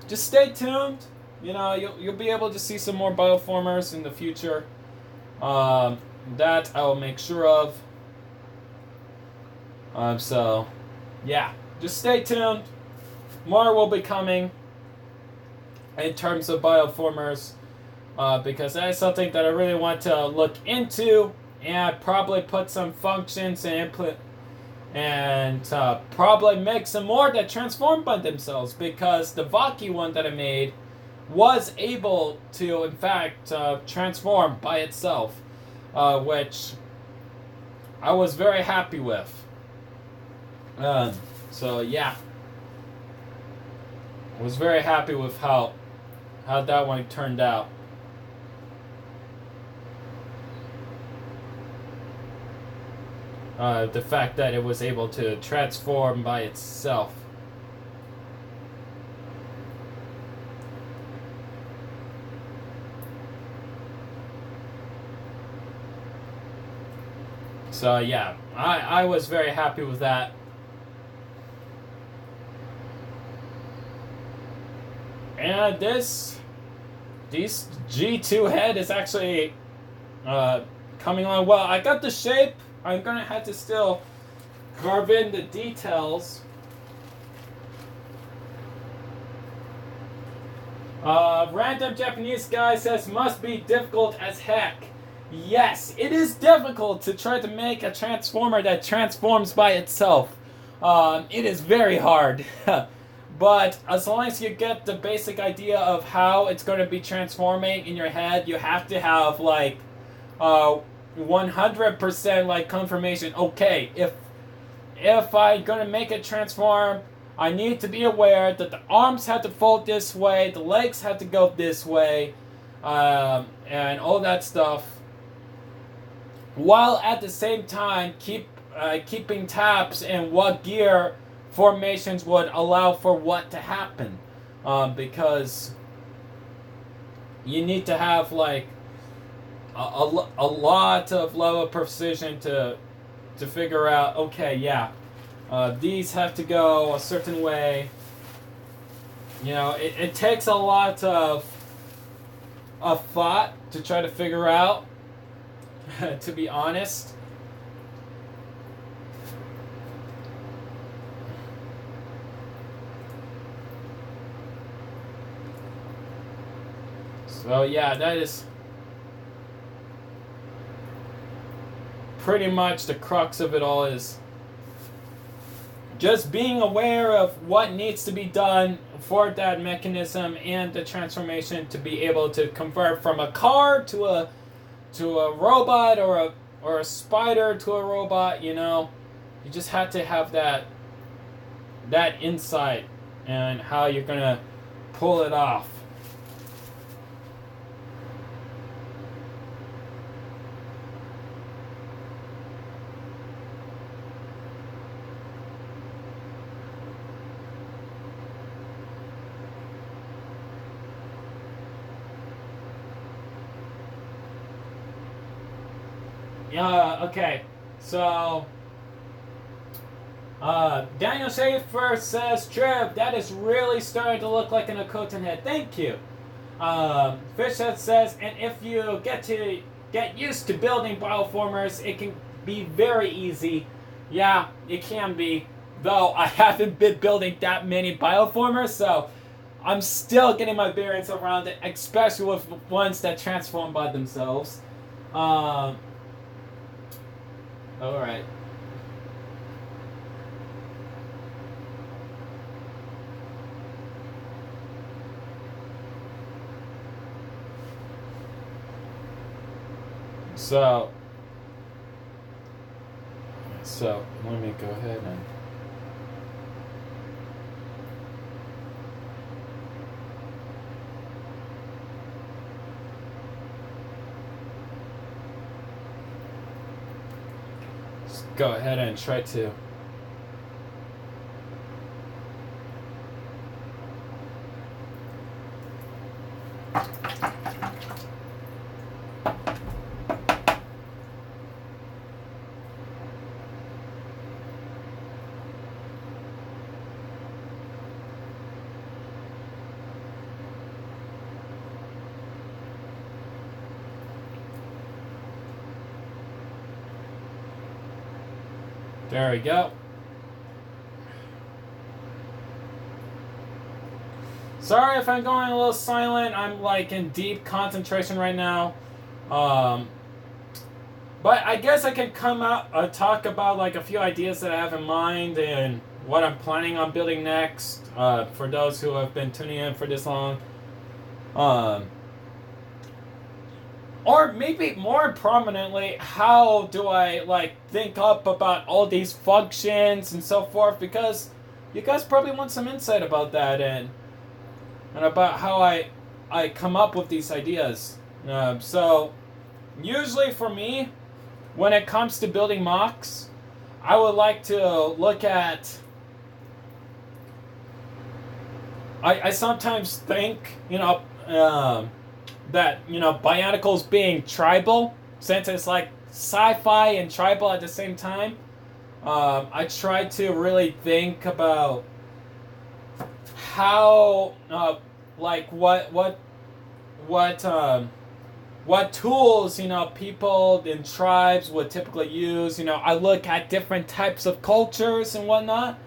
just stay tuned. You'll be able to see some more Bioformers in the future. That I will make sure of. So yeah, just stay tuned. More will be coming in terms of Bioformers, because that is something that I really want to look into and probably put some functions and input and probably make some more that transform by themselves, because the Vaki one that I made was able to in fact transform by itself, which I was very happy with. So yeah, I was very happy with how that one turned out. The fact that it was able to transform by itself. So yeah, I was very happy with that. And this G2 head is actually coming on well. I got the shape. I'm gonna have to still carve in the details. Random Japanese guy says must be difficult as heck. Yes, it is difficult to try to make a transformer that transforms by itself. It is very hard. But as long as you get the basic idea of how it's going to be transforming in your head, you have to have like 100% like confirmation. Okay, if I'm going to make it transform, I need to be aware that the arms have to fold this way, the legs have to go this way, and all that stuff, while at the same time keeping tabs in what gear formations would allow for what to happen, because you need to have like a lot of level of precision to figure out, okay, yeah, these have to go a certain way. It takes a lot of thought to try to figure out, to be honest. So yeah, that is pretty much the crux of it all, is just being aware of what needs to be done for that mechanism and the transformation to be able to convert from a car to a robot, or a spider to a robot. You just have to have that insight and how you're gonna pull it off. Yeah, okay. So, Daniel Schaefer says, Trev, that is really starting to look like an Okotan head. Thank you. Fishhead says, and if you get used to building bioformers, it can be very easy. Yeah, it can be. Though I haven't been building that many bioformers, so I'm still getting my bearings around it, especially with ones that transform by themselves. Alright. So let me go ahead and go ahead and try to there we go. Sorry if I'm going a little silent. I'm like in deep concentration right now. But I guess I can come out talk about like a few ideas that I have in mind and what I'm planning on building next. For those who have been tuning in for this long. Or maybe more prominently, how do I like think up about all these functions and so forth? Because you guys probably want some insight about that and about how I come up with these ideas. So usually for me, when it comes to building mocks, I would like to look at. I sometimes think that Bionicles being tribal, since it's like sci-fi and tribal at the same time. I try to really think about how like what tools people in tribes would typically use. I look at different types of cultures and whatnot,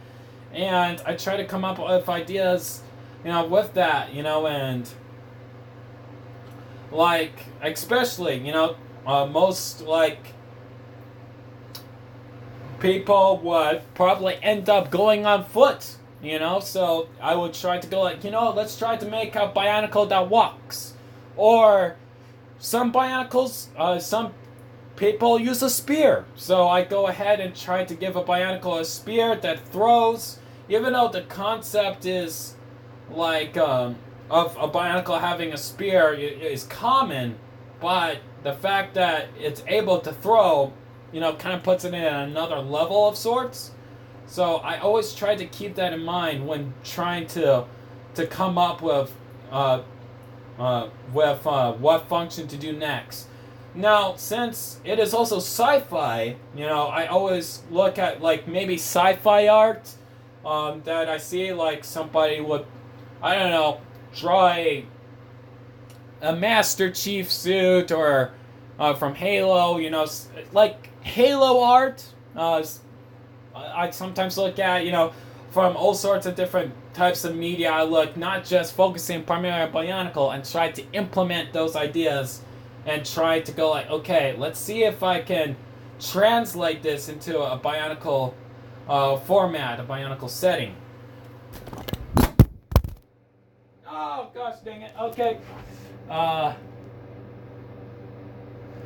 and I try to come up with ideas with that, and like, especially, most, like, people would probably end up going on foot, so I would try to go like, let's try to make a Bionicle that walks. Or some Bionicles, some people use a spear, so I go ahead and try to give a Bionicle a spear that throws, even though the concept is, like, of a Bionicle having a spear is common, but the fact that it's able to throw, kind of puts it in another level of sorts. So I always try to keep that in mind when trying to come up with what function to do next. Now, since it is also sci-fi, I always look at like maybe sci-fi art that I see, like somebody would, I don't know, draw a Master Chief suit, or from Halo, like Halo art. I sometimes look at, from all sorts of different types of media. I look not just focusing primarily on Bionicle and try to implement those ideas and try to go like, okay, let's see if I can translate this into a Bionicle format, a Bionicle setting. Oh gosh dang it. Okay.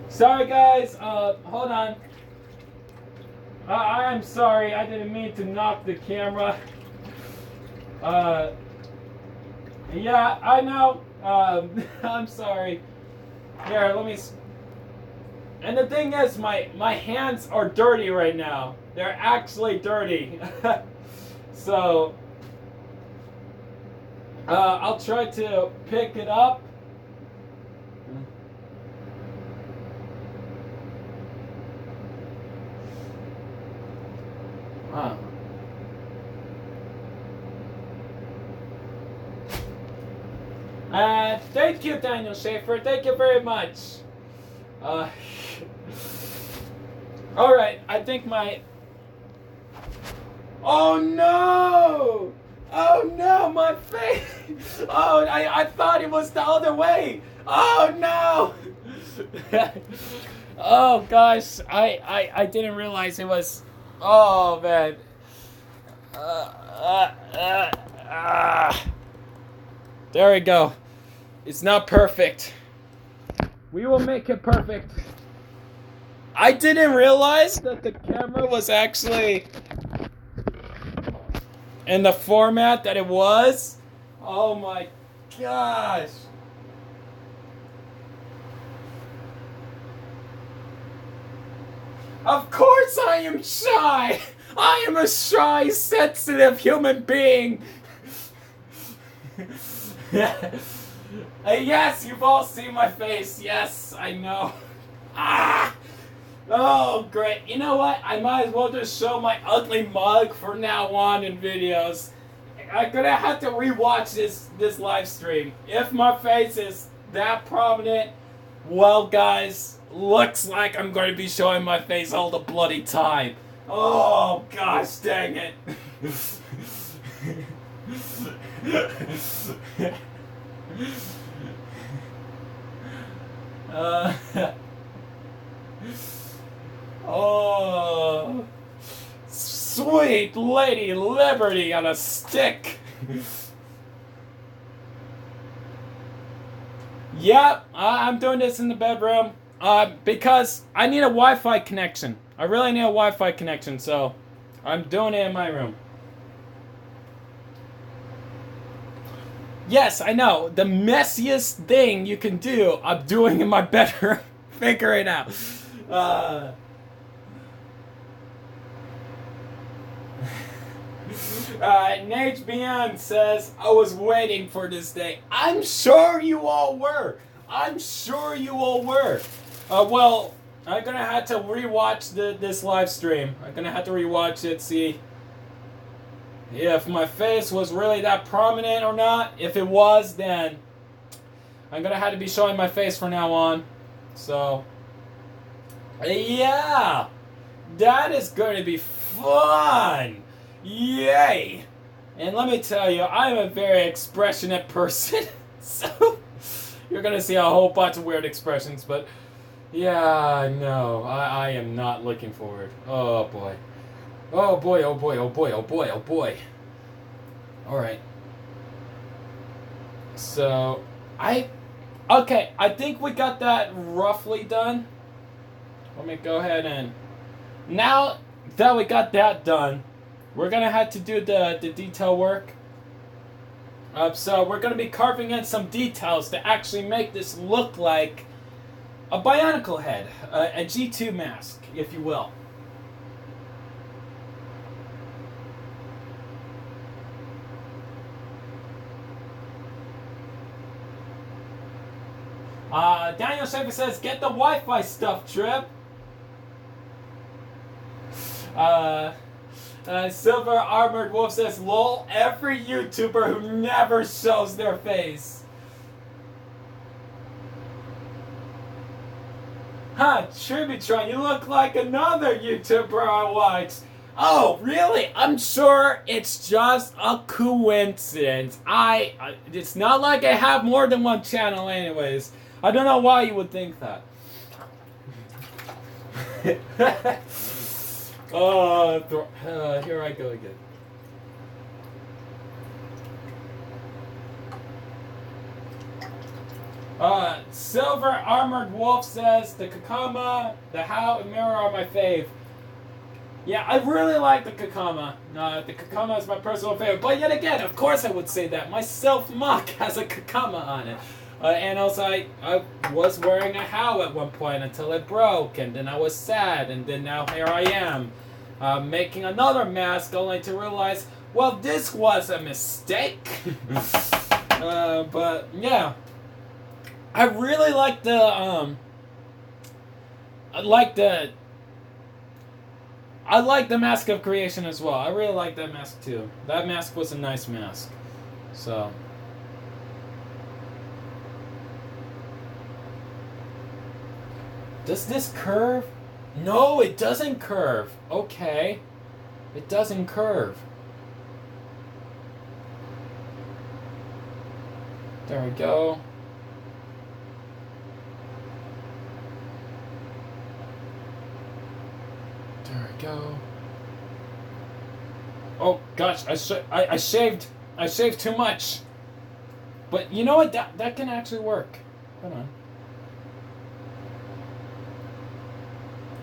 Sorry guys. Hold on. I am sorry. I didn't mean to knock the camera. Yeah, I know. I'm sorry. Here, let me. And the thing is, my hands are dirty right now. They're actually dirty. So, I'll try to pick it up. Huh. Thank you, Daniel Schaefer. Thank you very much. Alright, I think my... Oh no! Oh no, my face! Oh, I thought it was the other way! Oh no! Oh gosh, I didn't realize it was... Oh man. There we go. It's not perfect. We will make it perfect. I didn't realize that the camera was actually in the format that it was. Oh my gosh. Of course I am shy. I am a shy, sensitive human being. Yes, you've all seen my face. Yes, I know. Ah! Oh, great. You know what? I might as well just show my ugly mug from now on in videos. I'm gonna have to rewatch this live stream. If my face is that prominent, well, guys, looks like I'm going to be showing my face all the bloody time. Oh, gosh, dang it. Oh, sweet Lady Liberty on a stick. Yep, I'm doing this in the bedroom because I need a Wi-Fi connection. I really need a Wi-Fi connection, so I'm doing it in my room. Yes, I know. The messiest thing you can do, I'm doing in my bedroom. Figure it out. Nage Beyond says, I was waiting for this day. I'm sure you all were. I'm sure you all were. Well, I'm gonna have to rewatch this live stream. I'm gonna have to rewatch it, see if my face was really that prominent or not. If it was, then I'm gonna have to be showing my face from now on. So, yeah, that is going to be fun. Yay! And let me tell you, I'm a very expressionate person, so you're gonna see a whole bunch of weird expressions, but yeah, no, I am not looking forward. Oh boy. Oh boy, oh boy, oh boy, oh boy, oh boy. Alright. So, okay, I think we got that roughly done. Let me go ahead and... Now that we got that done, we're going to have to do the detail work. So we're going to be carving in some details to actually make this look like a Bionicle head. A G2 mask, if you will. Daniel Schaefer says, get the Wi-Fi stuff, Trip. Silver Armored Wolf says, lol, every YouTuber who never shows their face. Huh, Tributron, you look like another YouTuber I watch. Oh, really? I'm sure it's just a coincidence. It's not like I have more than one channel anyways. I don't know why you would think that. Here I go again. Silver Armored Wolf says the Kakama, the How, and Mirror are my fave. Yeah, I really like the Kakama. The Kakama is my personal favorite. But yet again, of course I would say that. My self-mock has a Kakama on it. And also, I was wearing a How at one point until it broke, and then I was sad, and then now here I am, making another mask only to realize, well, this was a mistake. But, yeah. I really like the Mask of Creation as well. I really like that mask too. That mask was a nice mask. So. Does this curve? No, it doesn't curve. Okay. It doesn't curve. There we go. There we go. Oh gosh, I shaved too much. But you know what? That can actually work. Hold on.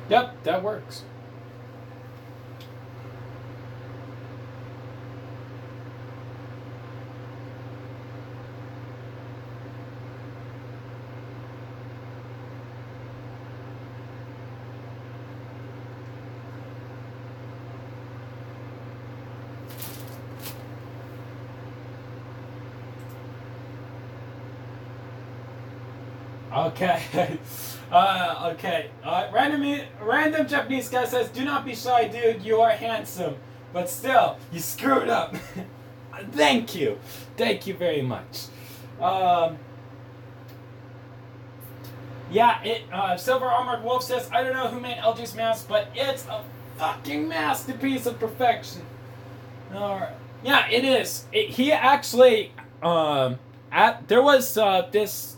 Yep, that works. Okay. Okay. Random Japanese guy says, "Do not be shy, dude. You are handsome, but still, you screwed up." Thank you very much. Yeah. Silver Armored Wolf says, "I don't know who made LG's mask, but it's a fucking masterpiece of perfection." Yeah, it is. He actually, there was this.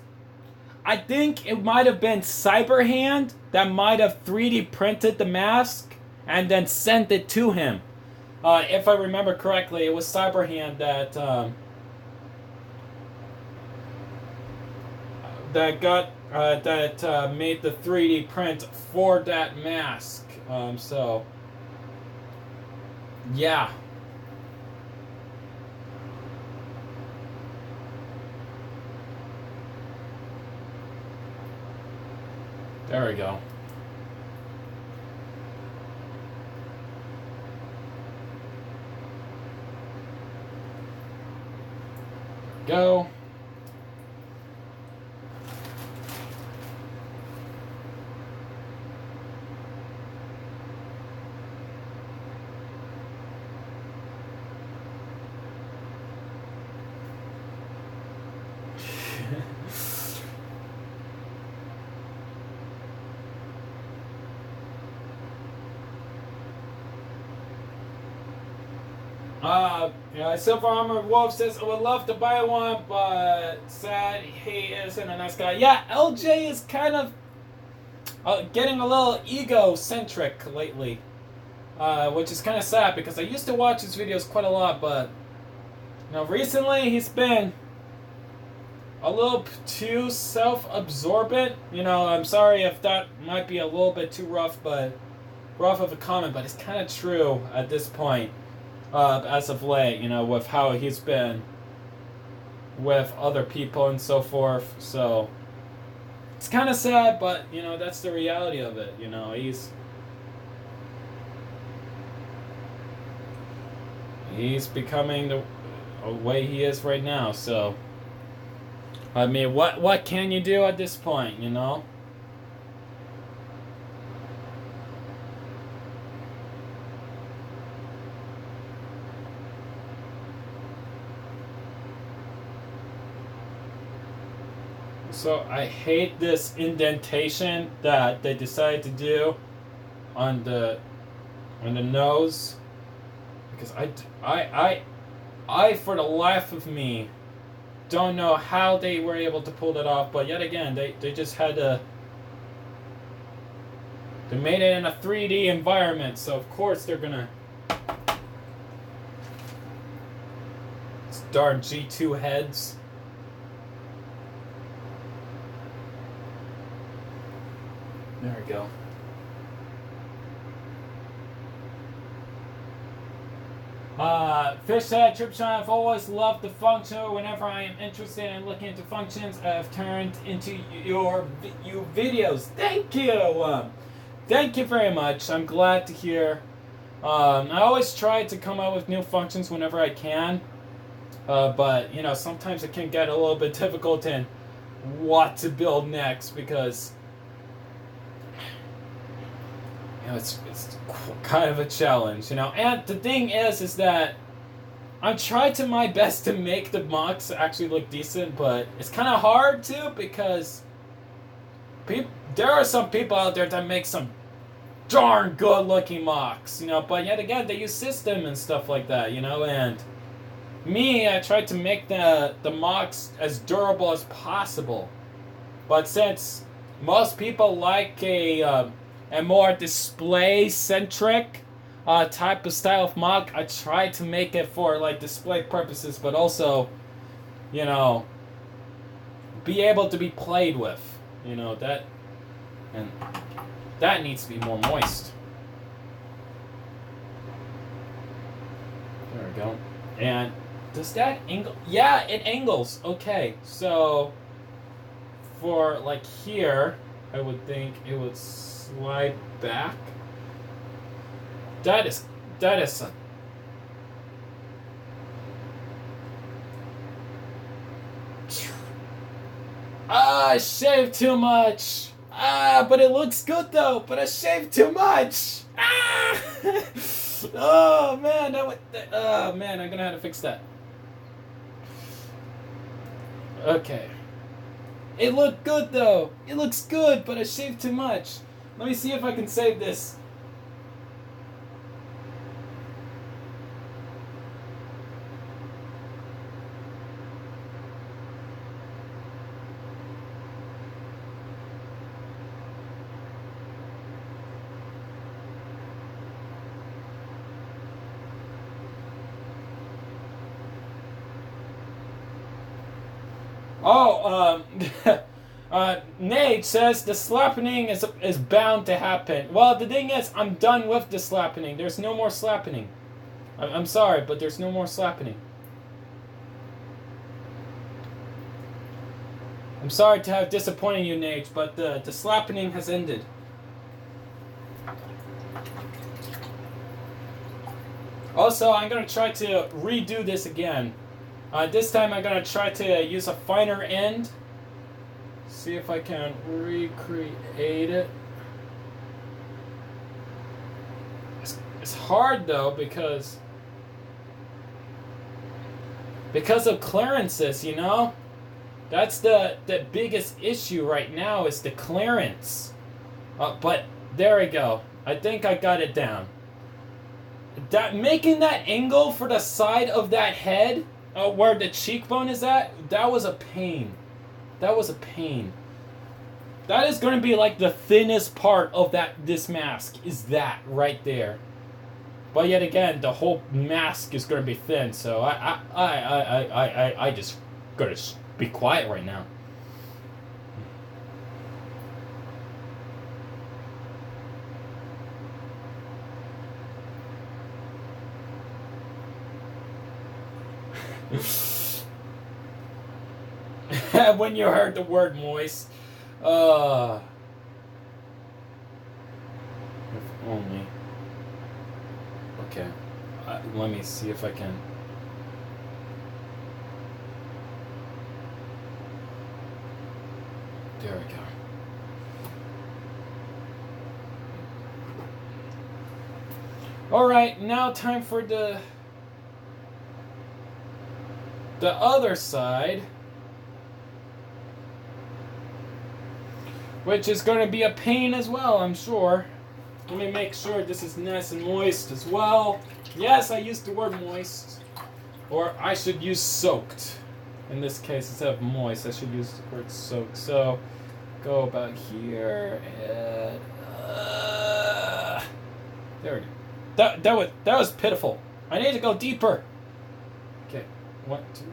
I think it might have been Cyberhand that might have 3D printed the mask and then sent it to him. If I remember correctly, it was Cyberhand that made the 3D print for that mask. So yeah. There we go. Go. Silver Armored Wolf says, "I would love to buy one, but sad he isn't a nice guy." Yeah, LJ is kind of getting a little egocentric lately, which is kind of sad because I used to watch his videos quite a lot, but recently he's been a little too self-absorbent. I'm sorry if that might be a little bit too rough of a comment, but it's kind of true at this point. As of late, with how he's been with other people and so forth. So it's kind of sad, but that's the reality of it. He's becoming the way he is right now. So I mean, what can you do at this point? So I hate this indentation that they decided to do on the nose, because I for the life of me don't know how they were able to pull that off, but yet again they just had to They made it in a 3D environment, so of course they're gonna... It's darn G2 heads. There we go. Fish said, Tripshine, I've always loved the function. Whenever I am interested in looking into functions, I've turned into your videos. Thank you! Thank you very much. I'm glad to hear. I always try to come up with new functions whenever I can. But, you know, sometimes it can get a little bit difficult in what to build next because... You know, it's kind of a challenge, you know. And the thing is that I'm trying to my best to make the mocks actually look decent, but it's kind of hard too because there are some people out there that make some darn good-looking mocks, you know. But yet again, they use system and stuff like that, you know. And me, I tried to make the mocks as durable as possible, but since most people like a more display-centric type of style of mock, I tried to make it for like display purposes, but also, you know, be able to be played with. You know, that needs to be more moist. There we go. And does that angle? Yeah, it angles. Okay, so for like here, I would think it would slide back. That is a... I shaved too much. But it looks good though. But I shaved too much. Oh man, oh man, I'm gonna have to fix that. Okay. It looked good though. It looks good, but I shaved too much. Let me see if I can save this. Oh, Nate says the slappening is bound to happen. Well, the thing is, I'm done with the slappening. There's no more slappening. I'm sorry, but there's no more slappening. I'm sorry to have disappointed you, Nate, but the slappening has ended. Also, I'm gonna try to redo this again. This time I'm gonna try to use a finer end. See if I can recreate it. It's hard though because of clearances, you know? That's the biggest issue right now is the clearance. But there we go. I think I got it down. Making that angle for the side of that head, where the cheekbone is at, that was a pain. That was a pain. That is going to be like the thinnest part of this mask, is that right there. But yet again, the whole mask is going to be thin, so I just got to be quiet right now. When you heard the word moist, if only. Okay, let me see if I can. There we go. All right, now time for the other side, which is going to be a pain as well, I'm sure. Let me make sure this is nice and moist as well. Yes, I used the word moist, or I should use soaked. In this case, instead of moist, I should use the word soaked. So, go about here and There we go. That was pitiful. I need to go deeper. Okay. 1, 2, 3.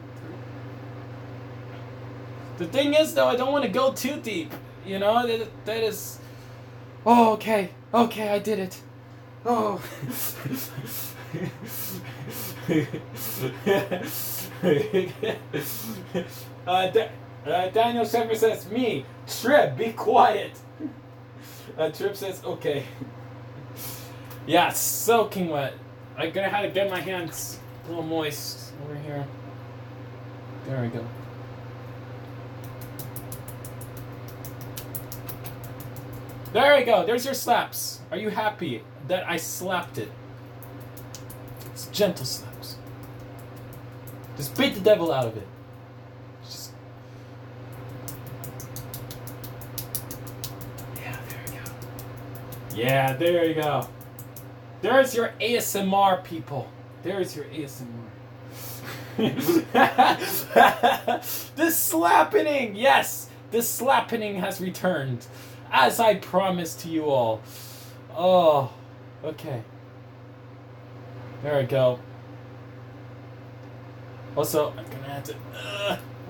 The thing is, though, I don't want to go too deep. You know, that is. Oh, okay. Okay, I did it. Oh. Daniel Shepard says, me, Trip, be quiet. Trip says, okay. Yeah, soaking wet. I'm gonna have to get my hands a little moist over here. There we go. There we go. There's your slaps. Are you happy that I slapped it? It's gentle slaps. Just beat the devil out of it. Just... Yeah, there we go. Yeah, there you go. There's your ASMR, people. There's your ASMR. The slappening! Yes! The slappening has returned. As I promised to you all. Oh, okay. There we go. Also, I'm gonna have to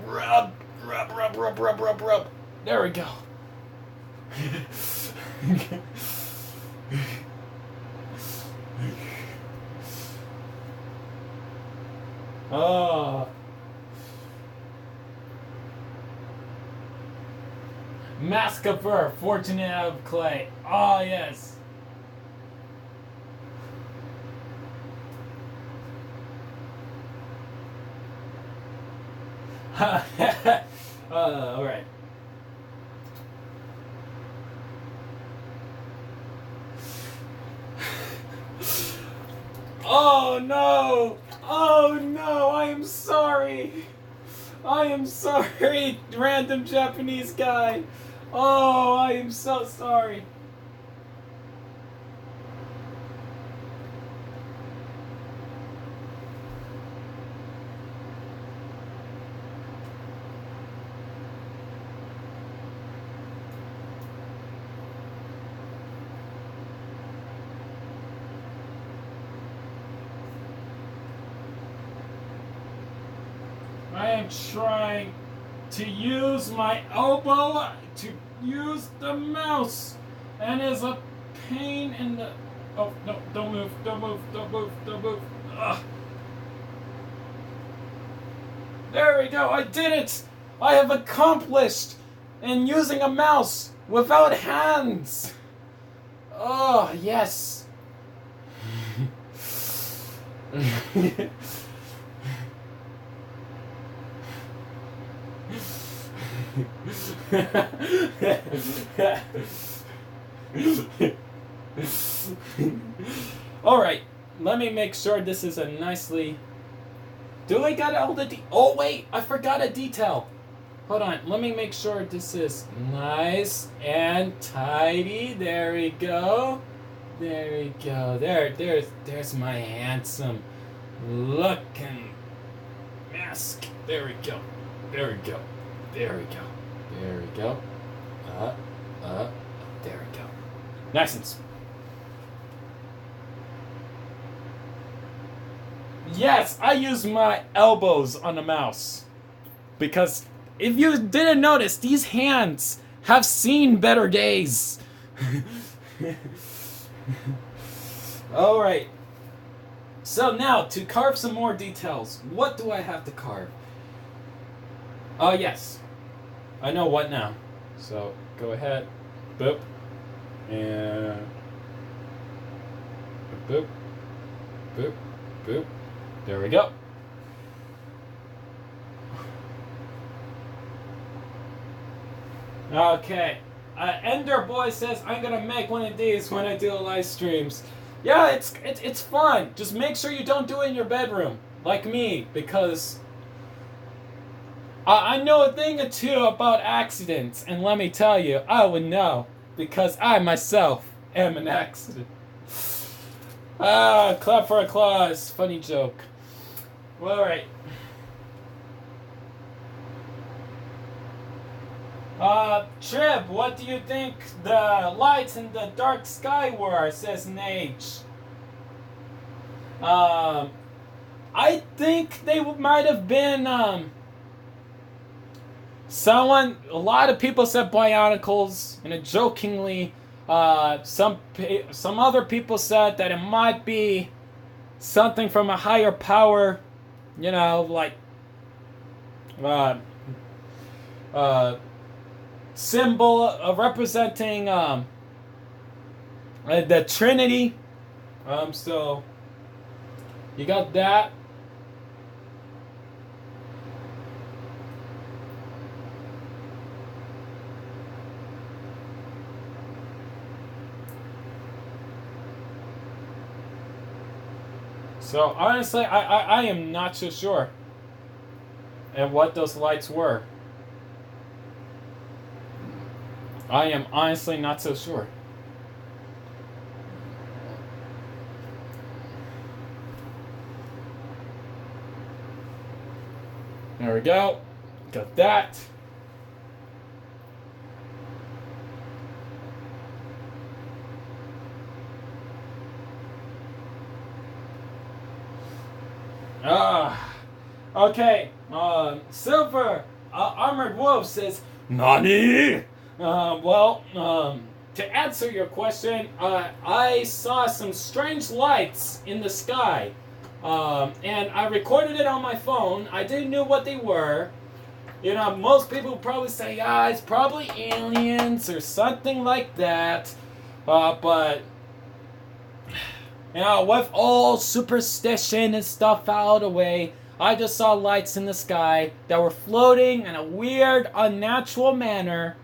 rub. There we go. Oh. Mask of fur, fortunate out of clay. Oh, yes. Alright. Oh, no. Oh, no. I am sorry. I am sorry, random Japanese guy. Oh, I am so sorry. I am trying to use my elbow to use the mouse, and it's a pain in the... Oh, no, don't move, don't move, don't move, don't move. Ugh. There we go, I did it! I have accomplished in using a mouse without hands! Oh, yes! Alright, let me make sure this is a nicely... Do I got all the oh wait, I forgot a detail. Hold on, let me make sure this is nice and tidy. There we go. There we go. There's my handsome looking mask. There we go. There we go. There we go. There we go. There we go. Nice and smooth. Yes, I use my elbows on the mouse. Because if you didn't notice, these hands have seen better days. Alright. So now, to carve some more details, what do I have to carve? Oh, yes. I know what now. So, go ahead. Boop. And... boop. Boop. Boop. There we go. Okay. Ender Boy says I'm gonna make one of these when I do live streams. Yeah, it's fun. Just make sure you don't do it in your bedroom, like me, because I know a thing or two about accidents, and let me tell you, I would know, because I myself am an accident. Clap for applause. Funny joke. Well, alright. Trip, what do you think the lights in the dark sky were? Says Nage. I think they might have been someone. A lot of people said Bionicles, and jokingly, some other people said that it might be something from a higher power. You know, like symbol of representing the Trinity. So you got that. So honestly, I am not so sure and what those lights were. I am honestly not so sure. There we go. Got that. Okay. Silver Armored Wolf says, Nani? To answer your question, I saw some strange lights in the sky. And I recorded it on my phone. I didn't know what they were. You know, most people would probably say, it's probably aliens or something like that. But, you know, with all superstition and stuff out of the way, I just saw lights in the sky that were floating in a weird, unnatural manner.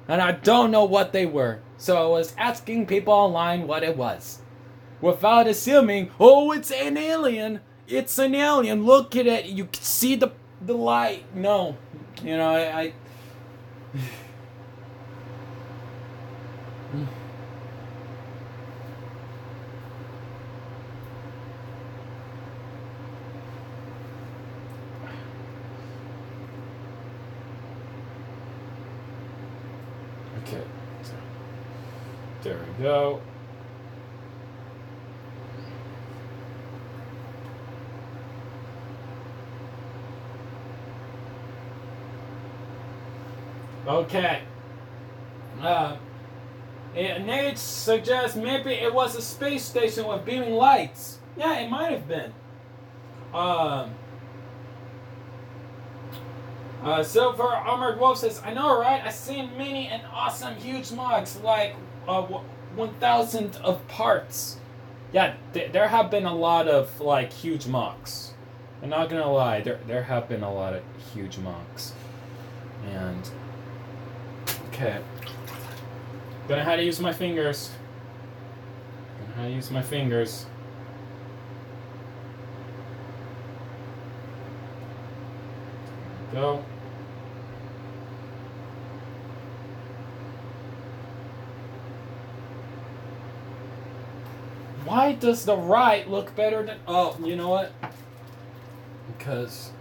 And I don't know what they were. So I was asking people online what it was. Without assuming, it's an alien. It's an alien. Look at it. You can see the light. No. You know, I okay. There we go. Okay. Nate suggests maybe it was a space station with beaming lights. Yeah, it might have been. Silver Armored Wolf says, I know, right? I've seen many and awesome huge mugs, like 1,000 of parts. Yeah, there have been a lot of, like, huge mugs. I'm not gonna lie, there have been a lot of huge mugs. And, okay. Gonna how to use my fingers. Go. Why does the right look better than... Oh, you know what? Because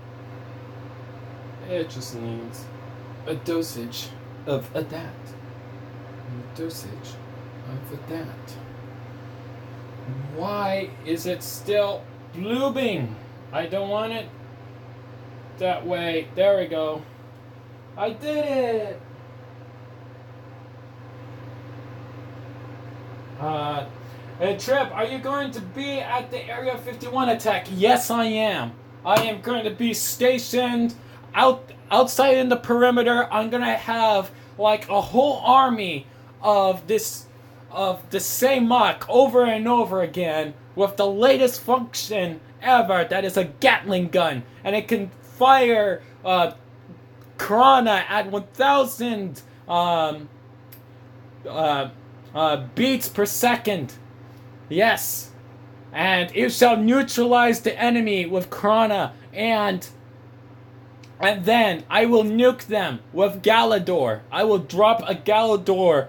it just needs a dosage of a that. A dosage of a that. Why is it still blooming? I don't want it that way. There we go. I did it! Hey Trip, are you going to be at the Area 51 attack? Yes, I am. I am going to be stationed outside in the perimeter. I'm gonna have like a whole army of the same mock over and over again with the latest function ever. That is a Gatling gun, and it can fire Krana at 1,000 beats per second. Yes, and it shall neutralize the enemy with Krana, and then I will nuke them with Galador. I will drop a Galador,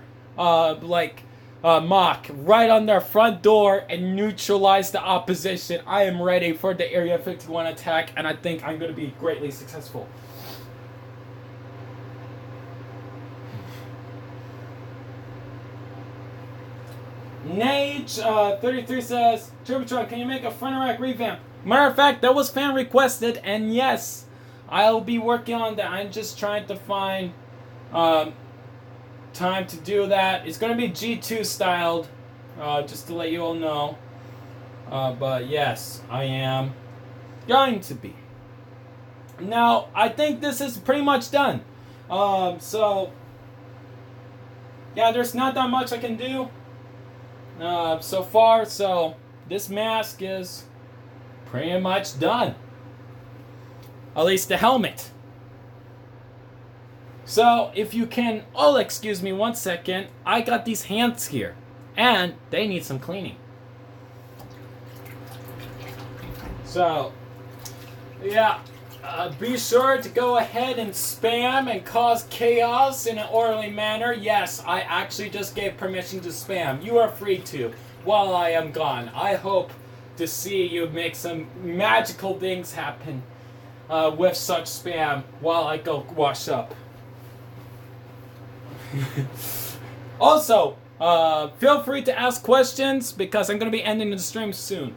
mock right on their front door and neutralize the opposition. I am ready for the Area 51 attack, and I think I'm going to be greatly successful. Nage33 says, Turbotron, can you make a front rack revamp? Matter of fact, that was fan requested, and yes, I'll be working on that. I'm just trying to find time to do that. It's going to be G2 styled, just to let you all know. But yes, I am going to be. Now, I think this is pretty much done. So, yeah, there's not that much I can do so far. So, this mask is pretty much done. At least the helmet. So, if you can all excuse me 1 second, I got these hands here, and they need some cleaning. So, yeah, be sure to go ahead and spam and cause chaos in an orderly manner. Yes, I actually just gave permission to spam. You are free to while I am gone. I hope to see you make some magical things happen with such spam while I go wash up. Also, feel free to ask questions because I'm going to be ending the stream soon.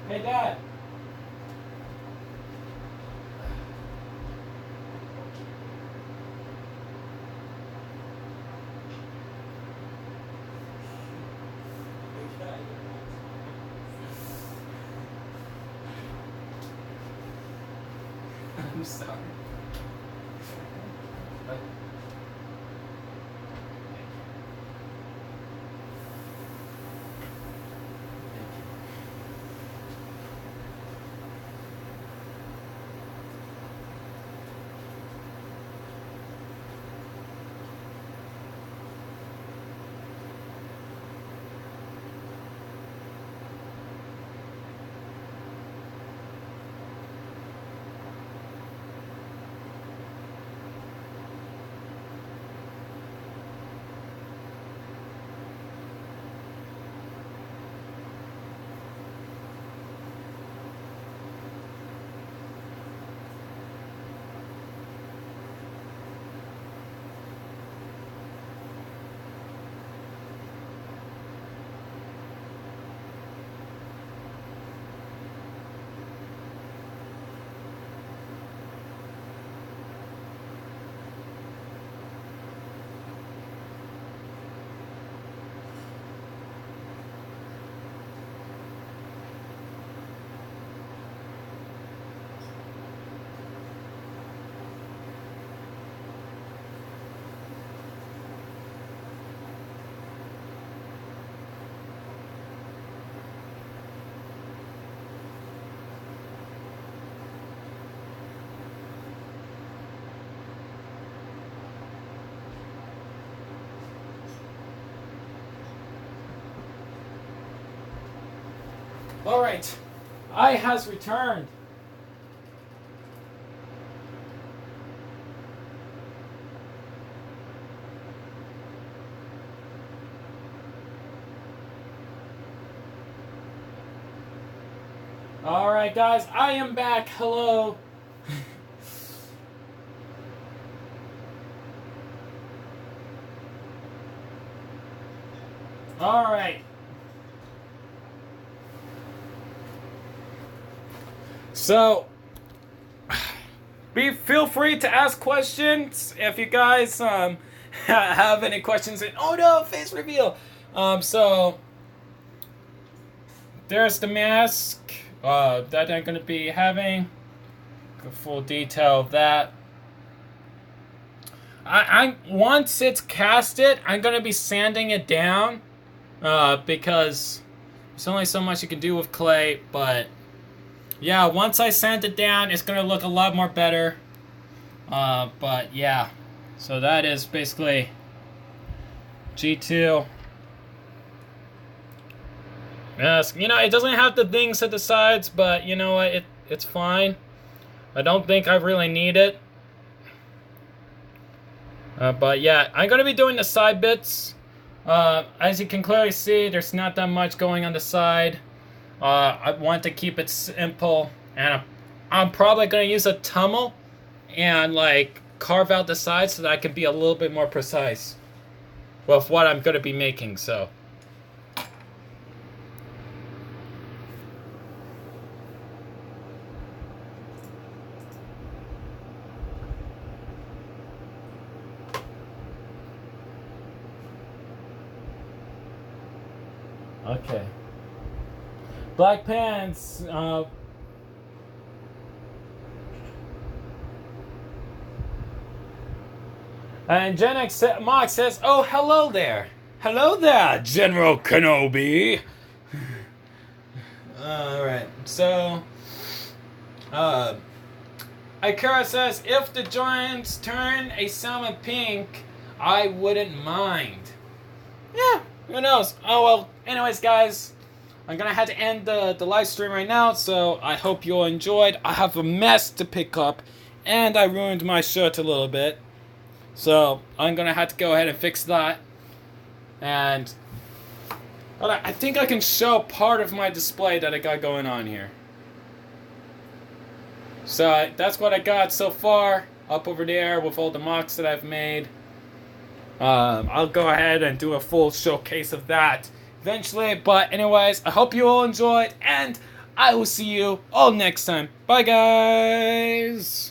Hey, Dad. I'm sorry. Alright, I has returned. Alright guys, I am back. Hello. Alright. So, feel free to ask questions if you guys have any questions. Oh no, face reveal. So there's the mask that I'm gonna be having. A full detail of that. I once it's casted, I'm gonna be sanding it down because there's only so much you can do with clay, but. Yeah, once I sand it down, it's gonna look a lot more better. But yeah, so that is basically G2. Yes, you know, it doesn't have the things at the sides, but you know what, it's fine. I don't think I really need it. But yeah, I'm going to be doing the side bits. As you can clearly see, there's not that much going on the side. I want to keep it simple, and I'm probably going to use a Tumblr and like carve out the sides so that I can be a little bit more precise with what I'm going to be making. So. Okay. Black pants. And Gen X Mark says, "Oh, hello there. Hello there, General Kenobi." Alright, so Ikara says, "If the Giants turn a salmon pink, I wouldn't mind." Yeah, who knows? Oh well, anyways guys, I'm gonna have to end the live stream right now, so I hope you all enjoyed. I have a mess to pick up, and I ruined my shirt a little bit. So I'm gonna have to go ahead and fix that. And I think I can show part of my display that I got going on here. So that's what I got so far up over there with all the mocks that I've made. I'll go ahead and do a full showcase of that eventually. But anyways, I hope you all enjoyed, and I will see you all next time. Bye guys!